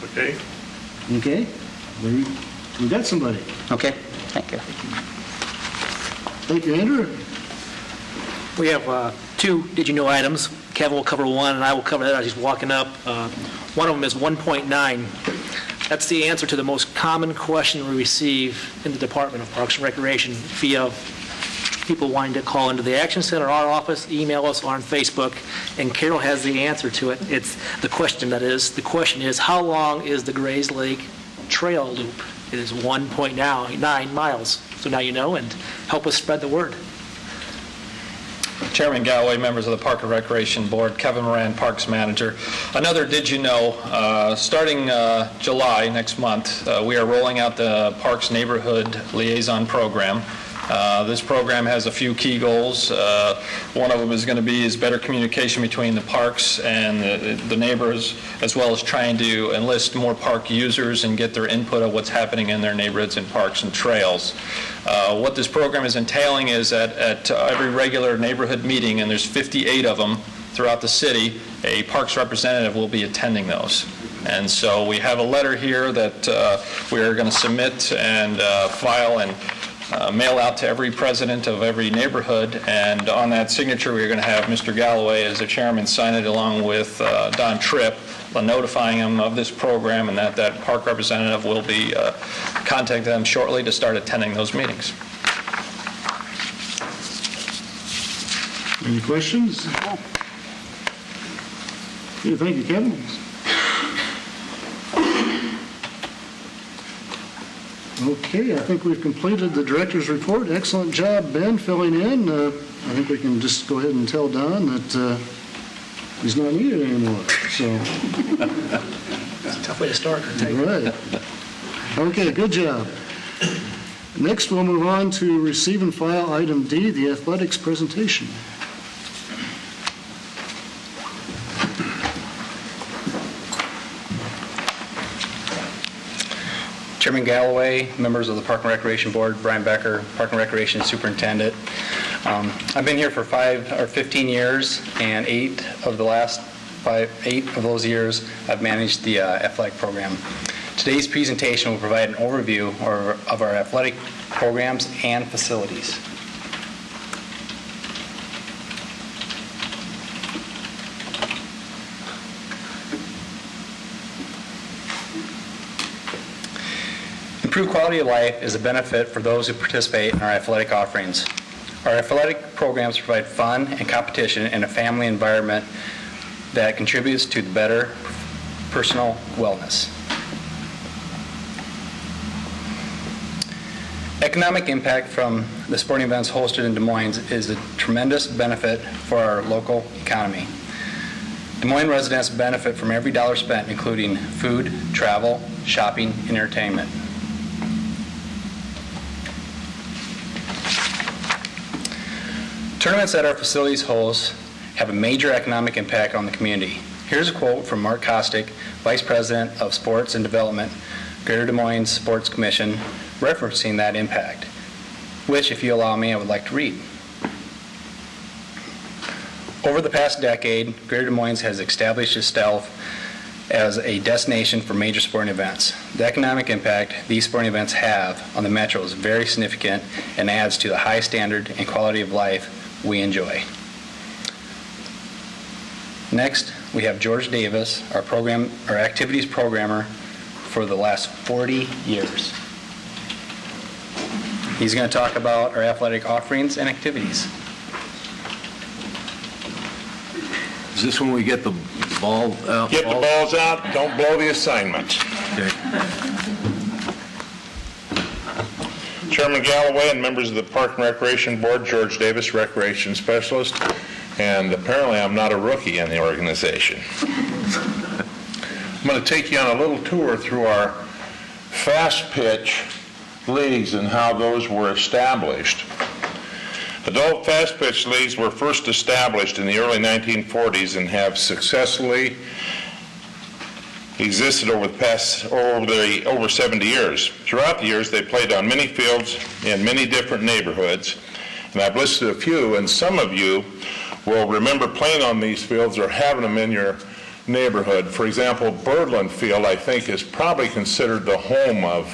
Okay. Okay. We got somebody. Okay. Thank you. Thank you, Andrew. We have 2 did you know items. Kevin will cover one, and I will cover that as he's walking up. One of them is 1.9. That's the answer to the most common question we receive in the Department of Parks and Recreation via people wanting to call into the Action Center, our office, email us, or on Facebook, and Carol has the answer to it. It's the question is, how long is the Grays Lake Trail Loop? It is 1.9 miles. So now you know, and help us spread the word. Chairman Galloway, members of the Park and Recreation Board, Kevin Moran, Parks Manager. Another Did You Know, starting July next month, we are rolling out the Parks Neighborhood Liaison Program. This program has a few key goals. One of them is going to be better communication between the parks and the neighbors, as well as trying to enlist more park users and get their input of what's happening in their neighborhoods and parks and trails. What this program is entailing is at every regular neighborhood meeting, and there's 58 of them throughout the city, a parks representative will be attending those. And so we have a letter here that we are going to submit and file and mail out to every president of every neighborhood, and on that signature we're going to have Mr. Galloway as the chairman sign it along with Don Tripp, notifying him of this program and that park representative will be contacting them shortly to start attending those meetings. Any questions? Okay, thank you, Kevin. Okay, I think we've completed the director's report. Excellent job, Ben, filling in. I think we can just go ahead and tell Don that he's not needed anymore. So, It's a tough way to start. right. Okay, good job. Next, we'll move on to receive and file item D, the athletics presentation. Chairman Galloway, members of the Park and Recreation Board, Brian Becker, Park and Recreation Superintendent. I've been here for 15 years, and 8 of those years I've managed the athletic program. Today's presentation will provide an overview of our athletic programs and facilities. Improved quality of life is a benefit for those who participate in our athletic offerings. Our athletic programs provide fun and competition in a family environment that contributes to the better personal wellness. Economic impact from the sporting events hosted in Des Moines is a tremendous benefit for our local economy. Des Moines residents benefit from every dollar spent, including food, travel, shopping, and entertainment. Tournaments that our facilities host have a major economic impact on the community. Here's a quote from Mark Kostick, Vice President of Sports and Development, Greater Des Moines Sports Commission, referencing that impact, which, if you allow me, I would like to read. Over the past decade, Greater Des Moines has established itself as a destination for major sporting events. The economic impact these sporting events have on the metro is very significant and adds to the high standard and quality of life we enjoy. Next, we have George Davis, our activities programmer for the last 40 years. He's going to talk about our athletic offerings and activities. Is this when we get the ball out? Get the balls out, don't blow the assignment. Okay. Chairman Galloway and members of the Park and Recreation Board, George Davis, Recreation Specialist, and apparently I'm not a rookie in the organization. I'm going to take you on a little tour through our fast pitch leagues and how those were established. Adult fast pitch leagues were first established in the early 1940s and have successfully existed over 70 years. Throughout the years, they played on many fields in many different neighborhoods, and I've listed a few, and some of you will remember playing on these fields or having them in your neighborhood. For example, Birdland Field, I think, is probably considered the home of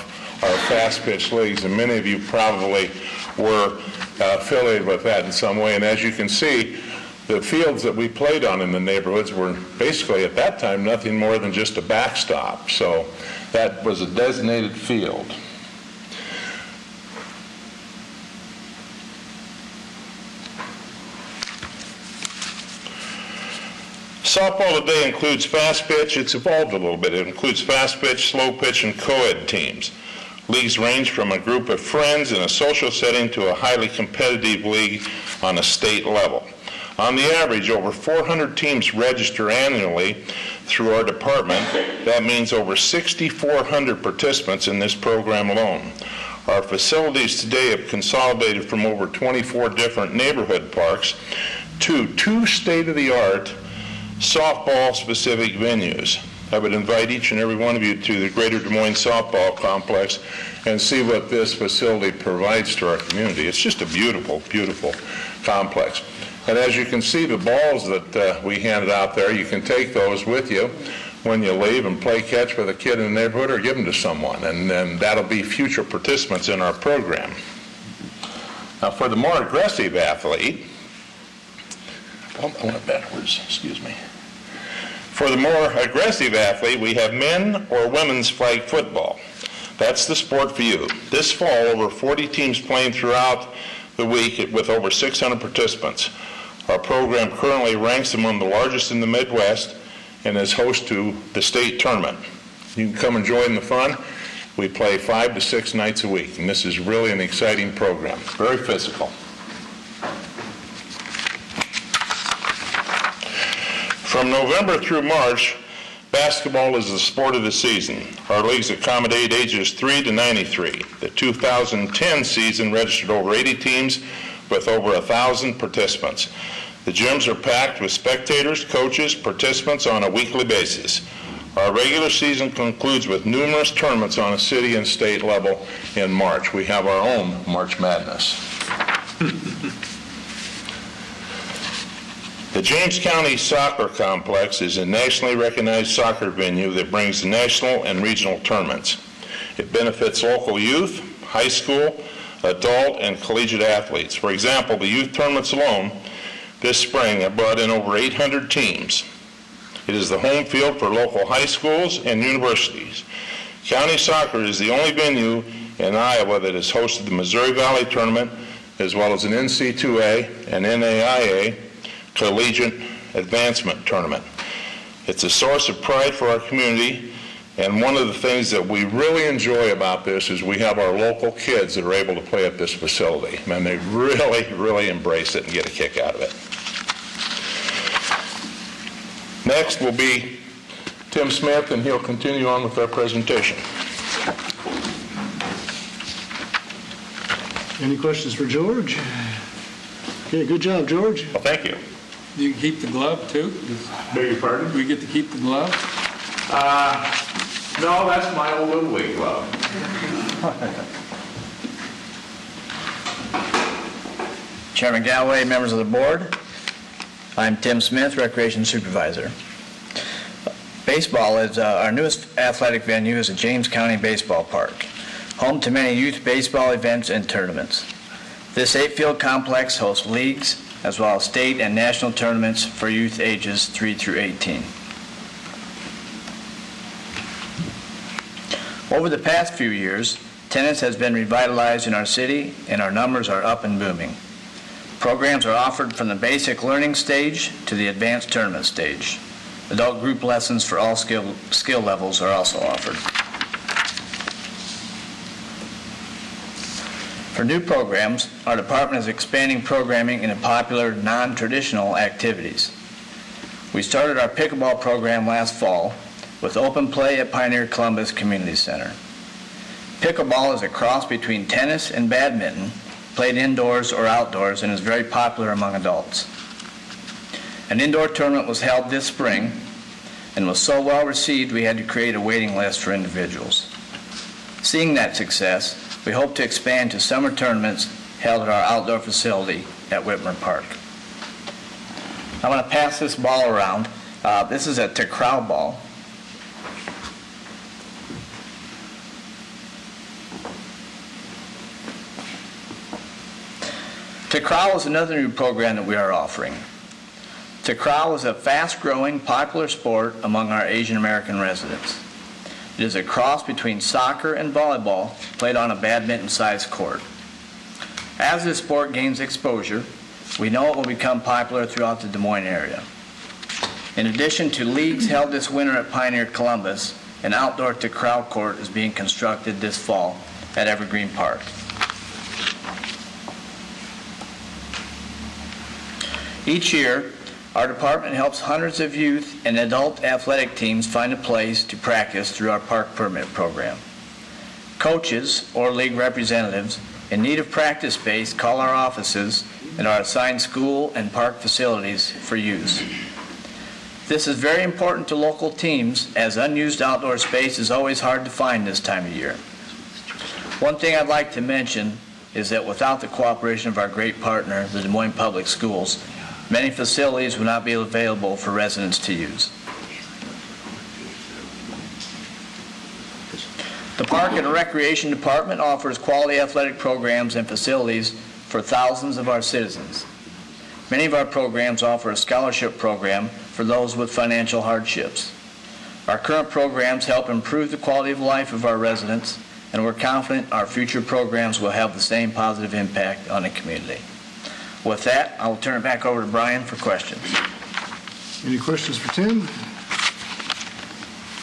our fast pitch leagues, and many of you probably were affiliated with that in some way. And as you can see, the fields that we played on in the neighborhoods were basically at that time nothing more than just a backstop. So that was a designated field. Softball today includes fast pitch. It's evolved a little bit. It includes fast pitch, slow pitch, and co-ed teams. Leagues range from a group of friends in a social setting to a highly competitive league on a state level. On the average, over 400 teams register annually through our department. That means over 6,400 participants in this program alone. Our facilities today have consolidated from over 24 different neighborhood parks to 2 state-of-the-art softball-specific venues. I would invite each and every one of you to the Greater Des Moines Softball Complex and see what this facility provides to our community. It's just a beautiful, beautiful complex. And as you can see, the balls that we handed out there, you can take those with you when you leave and play catch with a kid in the neighborhood or give them to someone, and then that'll be future participants in our program. Now, for the more aggressive athlete, I went backwards, excuse me. For the more aggressive athlete, we have men or women's flag football. That's the sport for you. This fall, over 40 teams playing throughout the week with over 600 participants. Our program currently ranks among the largest in the Midwest and is host to the state tournament. You can come and join the fun. We play 5 to 6 nights a week, and this is really an exciting program. Very physical. From November through March, basketball is the sport of the season. Our leagues accommodate ages 3 to 93. The 2010 season registered over 80 teams with over 1,000 participants. The gyms are packed with spectators, coaches, participants on a weekly basis. Our regular season concludes with numerous tournaments on a city and state level in March. We have our own March Madness. The James County Soccer Complex is a nationally recognized soccer venue that brings national and regional tournaments. It benefits local youth, high school, adult, and collegiate athletes. For example, the youth tournaments alone this spring have brought in over 800 teams. It is the home field for local high schools and universities. County soccer is the only venue in Iowa that has hosted the Missouri Valley Tournament, as well as an NC2A and NAIA Collegiate Advancement Tournament. It's a source of pride for our community, and one of the things that we really enjoy about this is we have our local kids that are able to play at this facility, and they really, really embrace it and get a kick out of it. Next will be Tim Smith, and he'll continue on with our presentation. Any questions for George? Okay, good job, George. Well, thank you. You can keep the glove, too? Beg your pardon? We get to keep the glove? No, that's my old Little League glove. Chairman Galloway, members of the board, I'm Tim Smith, Recreation Supervisor. Baseball is our newest athletic venue is a James County Baseball Park, home to many youth baseball events and tournaments. This 8-field complex hosts leagues as well as state and national tournaments for youth ages 3 through 18. Over the past few years, tennis has been revitalized in our city, and our numbers are up and booming. Programs are offered from the basic learning stage to the advanced tournament stage. Adult group lessons for all skill levels are also offered. For new programs, our department is expanding programming into popular non-traditional activities. We started our pickleball program last fall with open play at Pioneer Columbus Community Center. Pickleball is a cross between tennis and badminton, played indoors or outdoors, and is very popular among adults. An indoor tournament was held this spring and was so well received we had to create a waiting list for individuals. Seeing that success, we hope to expand to summer tournaments held at our outdoor facility at Whitmer Park. I'm going to pass this ball around. This is a Tacrow ball. Tacrow is another new program that we are offering. Tacrow is a fast-growing, popular sport among our Asian American residents. It is a cross between soccer and volleyball played on a badminton-sized court. As this sport gains exposure, we know it will become popular throughout the Des Moines area. In addition to leagues held this winter at Pioneer Columbus, an outdoor Tacrow court is being constructed this fall at Evergreen Park. Each year, our department helps hundreds of youth and adult athletic teams find a place to practice through our park permit program. Coaches or league representatives in need of practice space call our offices and are assigned school and park facilities for use. This is very important to local teams, as unused outdoor space is always hard to find this time of year. One thing I'd like to mention is that without the cooperation of our great partner, the Des Moines Public Schools, many facilities would not be available for residents to use. The Park and Recreation Department offers quality athletic programs and facilities for thousands of our citizens. Many of our programs offer a scholarship program for those with financial hardships. Our current programs help improve the quality of life of our residents, and we're confident our future programs will have the same positive impact on the community. With that, I will turn it back over to Brian for questions. Any questions for Tim?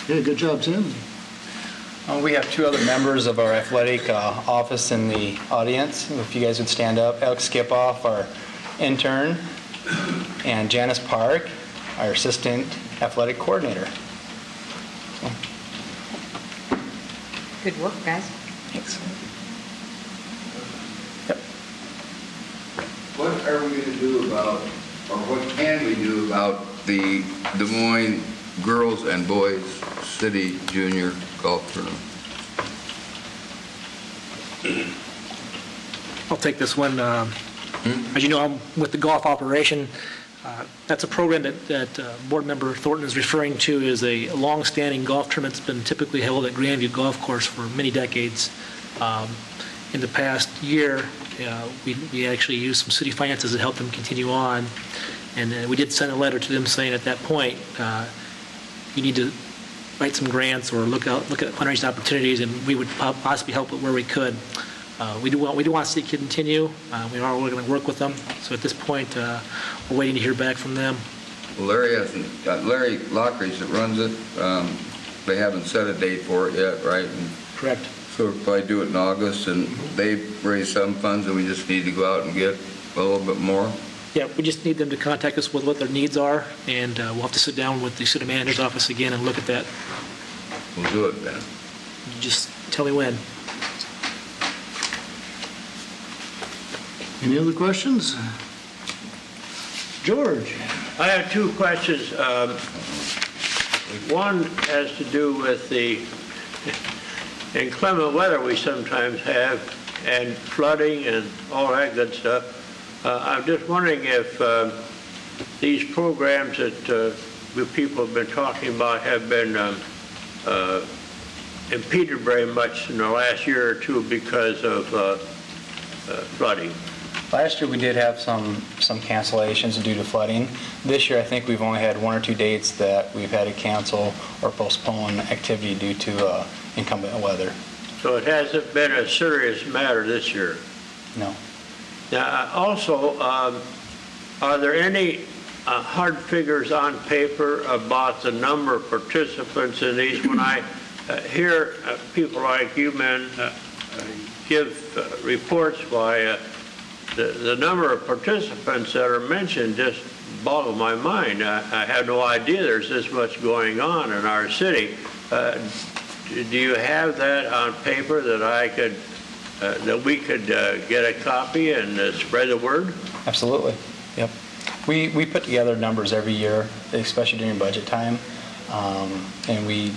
Yeah, good job, Tim. We have two other members of our athletic office in the audience. If you guys would stand up. Alex Skipoff, our intern, and Janice Park, our assistant athletic coordinator. Good work, guys. Thanks. What are we going to do about, or what can we do about the Des Moines Girls and Boys City Junior Golf Tournament? I'll take this one. As you know, I'm with the golf operation. That's a program that Board Member Thornton is referring to as a long-standing golf tournament that's been typically held at Grandview Golf Course for many decades. In the past year, we actually used some city finances to help them continue on. And we did send a letter to them saying at that point, you need to write some grants or look at fundraising opportunities, and we would possibly help it where we could. We do want to see it continue. We are going to work with them. So at this point, we're waiting to hear back from them. Well, Larry Lockridge that runs it, they haven't set a date for it yet, right? Correct. So we'll probably do it in August, and they've raised some funds, and we just need to go out and get a little bit more. Yeah, we just need them to contact us with what their needs are, and we'll have to sit down with the city manager's office again and look at that. We'll do it then. You just tell me when. Any other questions? George? I have two questions. One has to do with the inclement weather we sometimes have, and flooding and all that good stuff. I'm just wondering if these programs that people have been talking about have been impeded very much in the last year or two because of flooding. Last year we did have some cancellations due to flooding. This year I think we've only had one or two dates that we've had to cancel or postpone activity due to inclement weather. So it hasn't been a serious matter this year? No. Now, also, are there any hard figures on paper about the number of participants in these? When I hear people like you men give reports by the number of participants that are mentioned just boggle my mind. I had no idea there's this much going on in our city. Do you have that on paper that I could, that we could get a copy and spread the word? Absolutely. Yep. We put together numbers every year, especially during budget time, and we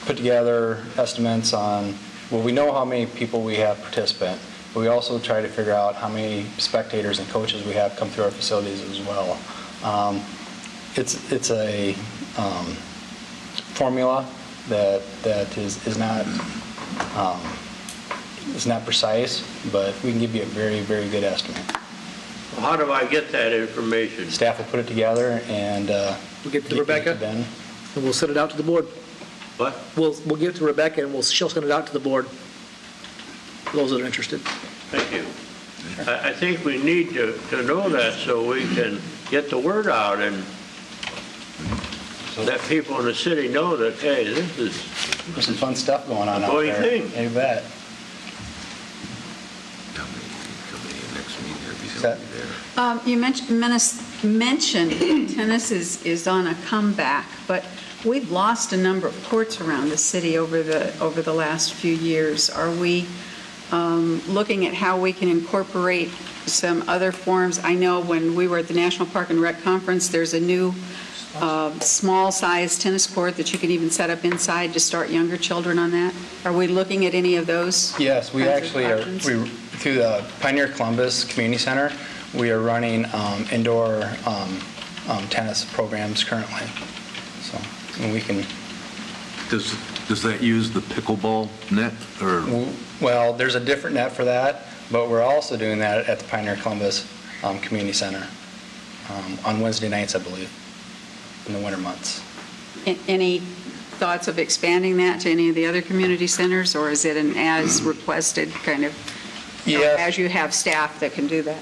put together estimates on, well, we know how many people we have participant. But we also try to figure out how many spectators and coaches we have come through our facilities as well. It's a formula that is not precise, but we can give you a very, very good estimate. How do I get that information? Staff will put it together and we'll get to Rebecca and we'll send it out to the board. What? We'll give it to Rebecca and she'll send it out to the board. Those that are interested. Thank you. I think we need to know that so we can get the word out and let people in the city know that, hey, there's some fun stuff going on out there. Thing. You bet. You mentioned tennis is on a comeback, but we've lost a number of courts around the city over the last few years. Are we looking at how we can incorporate some other forms? I know when we were at the National Park and Rec Conference, there's a new small-sized tennis court that you can even set up inside to start younger children on that. Are we looking at any of those? Yes, we actually are. Through the Pioneer Columbus Community Center, we are running indoor tennis programs currently. So, and we can. Does that use the pickleball net or? Well, there's a different net for that, but we're also doing that at the Pioneer Columbus Community Center on Wednesday nights, I believe, in the winter months. Any thoughts of expanding that to any of the other community centers, or is it an as requested kind of, as you have staff that can do that?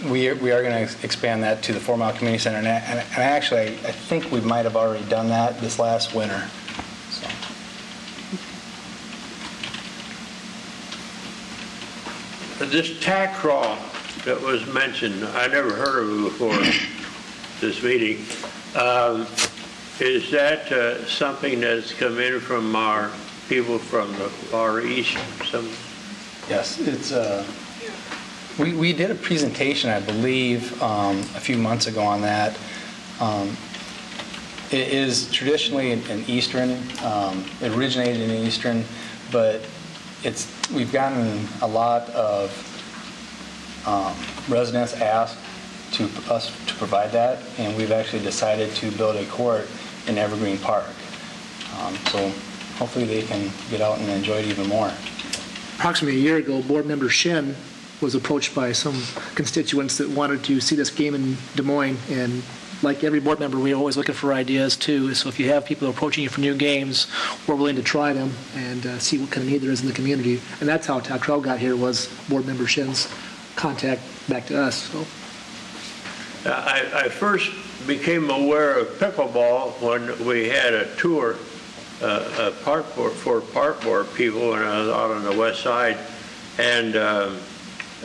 We are going to expand that to the 4 Mile Community Center, and actually, I think we might have already done that this last winter. So. This tack crawl that was mentioned, I never heard of it before this meeting. Is that something that's come in from our people from the Far East? Yes, it's. We did a presentation, I believe, a few months ago on that. It is traditionally an Eastern. It originated in Eastern, but we've gotten a lot of residents asked us to provide that, and we've actually decided to build a court in Evergreen Park. So hopefully they can get out and enjoy it even more. Approximately a year ago, Board Member Shin was approached by some constituents that wanted to see this game in Des Moines, and like every board member, we're always looking for ideas too. So if you have people approaching you for new games, we're willing to try them and see what kind of need there is in the community. And that's how Tack Trail got here, was Board Member Shin's contact back to us. So. I first became aware of pickleball when we had a tour for parkboard people when I was out on the west side, and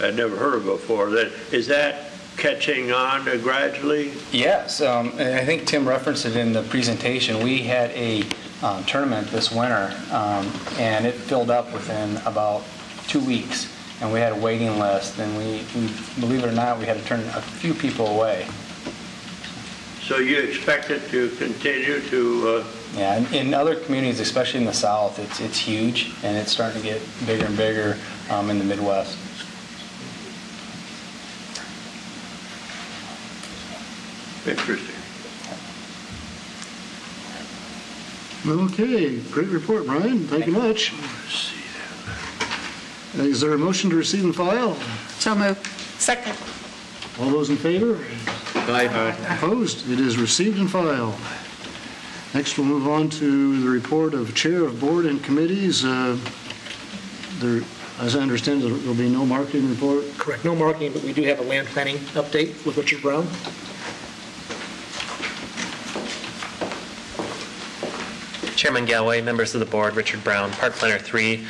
I'd never heard of it before. Is that catching on gradually? Yes, and I think Tim referenced it in the presentation. We had a tournament this winter, and it filled up within about 2 weeks. And we had a waiting list, and we believe it or not, we had to turn a few people away. So you expect it to continue to? Yeah, in other communities, especially in the South, it's huge, and it's starting to get bigger and bigger in the Midwest. Interesting. Okay, great report, Brian. Thank you much. Is there a motion to receive and file? So moved. Second. All those in favor? Aye. Opposed? It is received and filed. Next, we'll move on to the report of Chair of Board and Committees. As I understand, there will be no marketing report. Correct, no marketing, but we do have a land planning update with Richard Brown. Chairman Galway, members of the board, Richard Brown, Park Planner 3.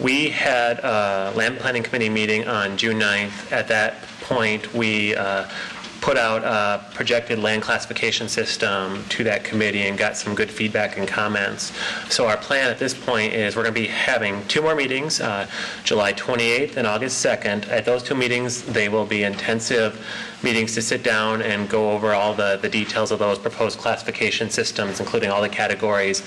We had a land planning committee meeting on June 9th. At that point, we put out a projected land classification system to that committee and got some good feedback and comments. So our plan at this point is we're going to be having 2 more meetings, July 28th and August 2nd. At those 2 meetings, they will be intensive meetings to sit down and go over all the details of those proposed classification systems, including all the categories,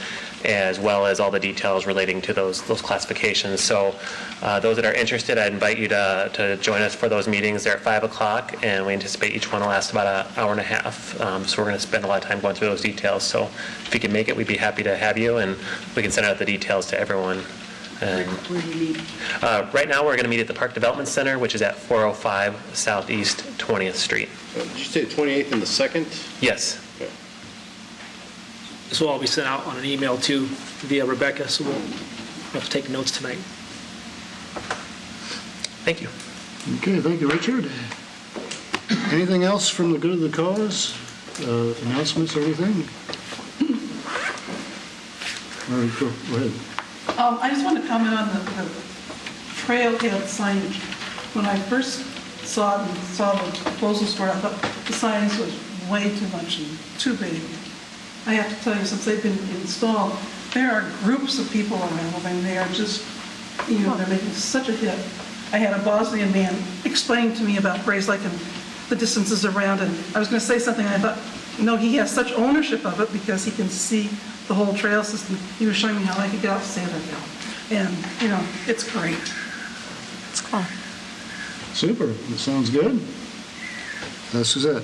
as well as all the details relating to those classifications. So those that are interested, I'd invite you to join us for those meetings. They're at 5 o'clock, and we anticipate each one will last about an hour and a half. So we're going to spend a lot of time going through those details. So if you can make it, we'd be happy to have you, and we can send out the details to everyone. Where do you meet? Right now, we're going to meet at the Park Development Center, which is at 405 Southeast 20th Street. Did you say the 28th and the 2nd? Yes. Okay. This will all be sent out on an email too via Rebecca, so we'll have to take notes tonight. Thank you. Okay, thank you, Richard. Anything else from the good of the cause? Announcements or anything? All right, go ahead. I just want to comment on the trailhead signage. When I first saw it and saw the proposals for it, I thought the signage was way too much and too big. I have to tell you, since they've been installed, there are groups of people around them, and they are just, they're making such a hit. I had a Bosnian man explaining to me about Gray's Lake and the distances around, and I was going to say something, and I thought, he has such ownership of it because he can see the whole trail system. He was showing me how I could get out to Sanderville. And, it's great. It's cool. Super, that sounds good. Suzette.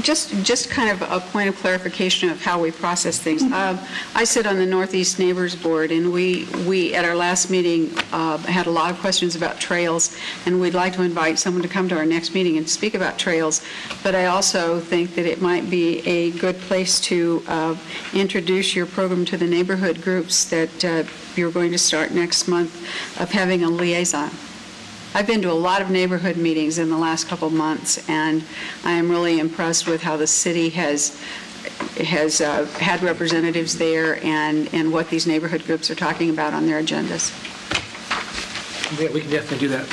Just kind of a point of clarification of how we process things. I sit on the Northeast Neighbors Board, and we at our last meeting had a lot of questions about trails, and we'd like to invite someone to come to our next meeting and speak about trails. But I also think that it might be a good place to introduce your program to the neighborhood groups that you're going to start next month, of having a liaison. I've been to a lot of neighborhood meetings in the last couple of months, and I am really impressed with how the city has had representatives there and what these neighborhood groups are talking about on their agendas. Yeah, we can definitely do that.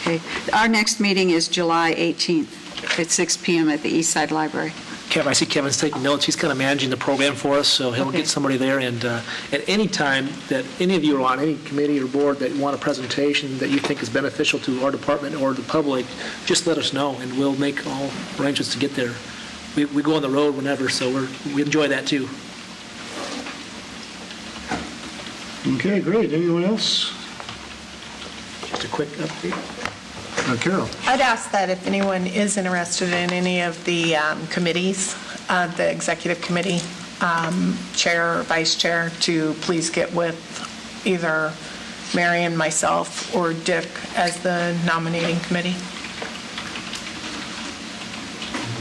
Okay. Our next meeting is July 18th at 6 p.m. at the East Side Library. Kevin, I see Kevin's taking notes. He's kind of managing the program for us, so he'll get somebody there. And at any time that any of you are on any committee or board that want a presentation that you think is beneficial to our department or the public, just let us know, and we'll make all arrangements to get there. We go on the road whenever, so we enjoy that too. Okay, great. Anyone else? Just a quick update. Carol. I'd ask that if anyone is interested in any of the committees, the executive committee, chair or vice chair, to please get with either Marion, myself, or Dick as the nominating committee.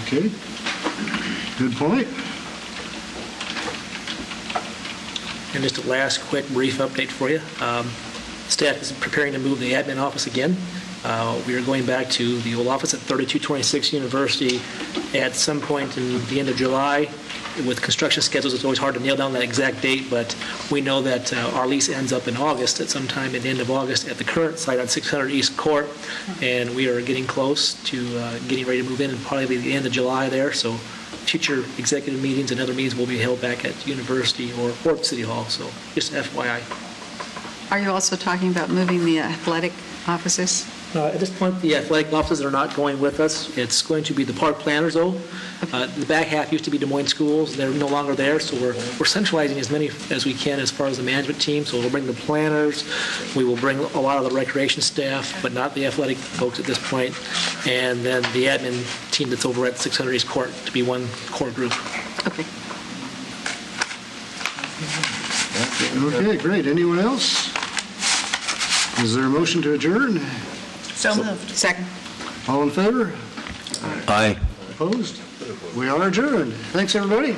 Okay. Good point. And just a last quick brief update for you. Staff is preparing to move the admin office again. We are going back to the old office at 3226 University at some point in the end of July. With construction schedules, it's always hard to nail down that exact date, but we know that our lease ends up in August, at some time at the end of August, at the current site on 600 East Court, and we are getting close to getting ready to move in, and probably be the end of July there. So future executive meetings and other meetings will be held back at University or City Hall, so just FYI. Are you also talking about moving the athletic offices? At this point, the athletic offices are not going with us. It's going to be the park planners, though. The back half used to be Des Moines schools. They're no longer there, so we're centralizing as many as we can as far as the management team. So we'll bring the planners. We will bring a lot of the recreation staff, but not the athletic folks at this point. And then the admin team that's over at 600 East Court to be one core group. Okay. Okay, great. Anyone else? Is there a motion to adjourn? So moved. Second. All in favor? Aye. Opposed? We are adjourned. Thanks, everybody.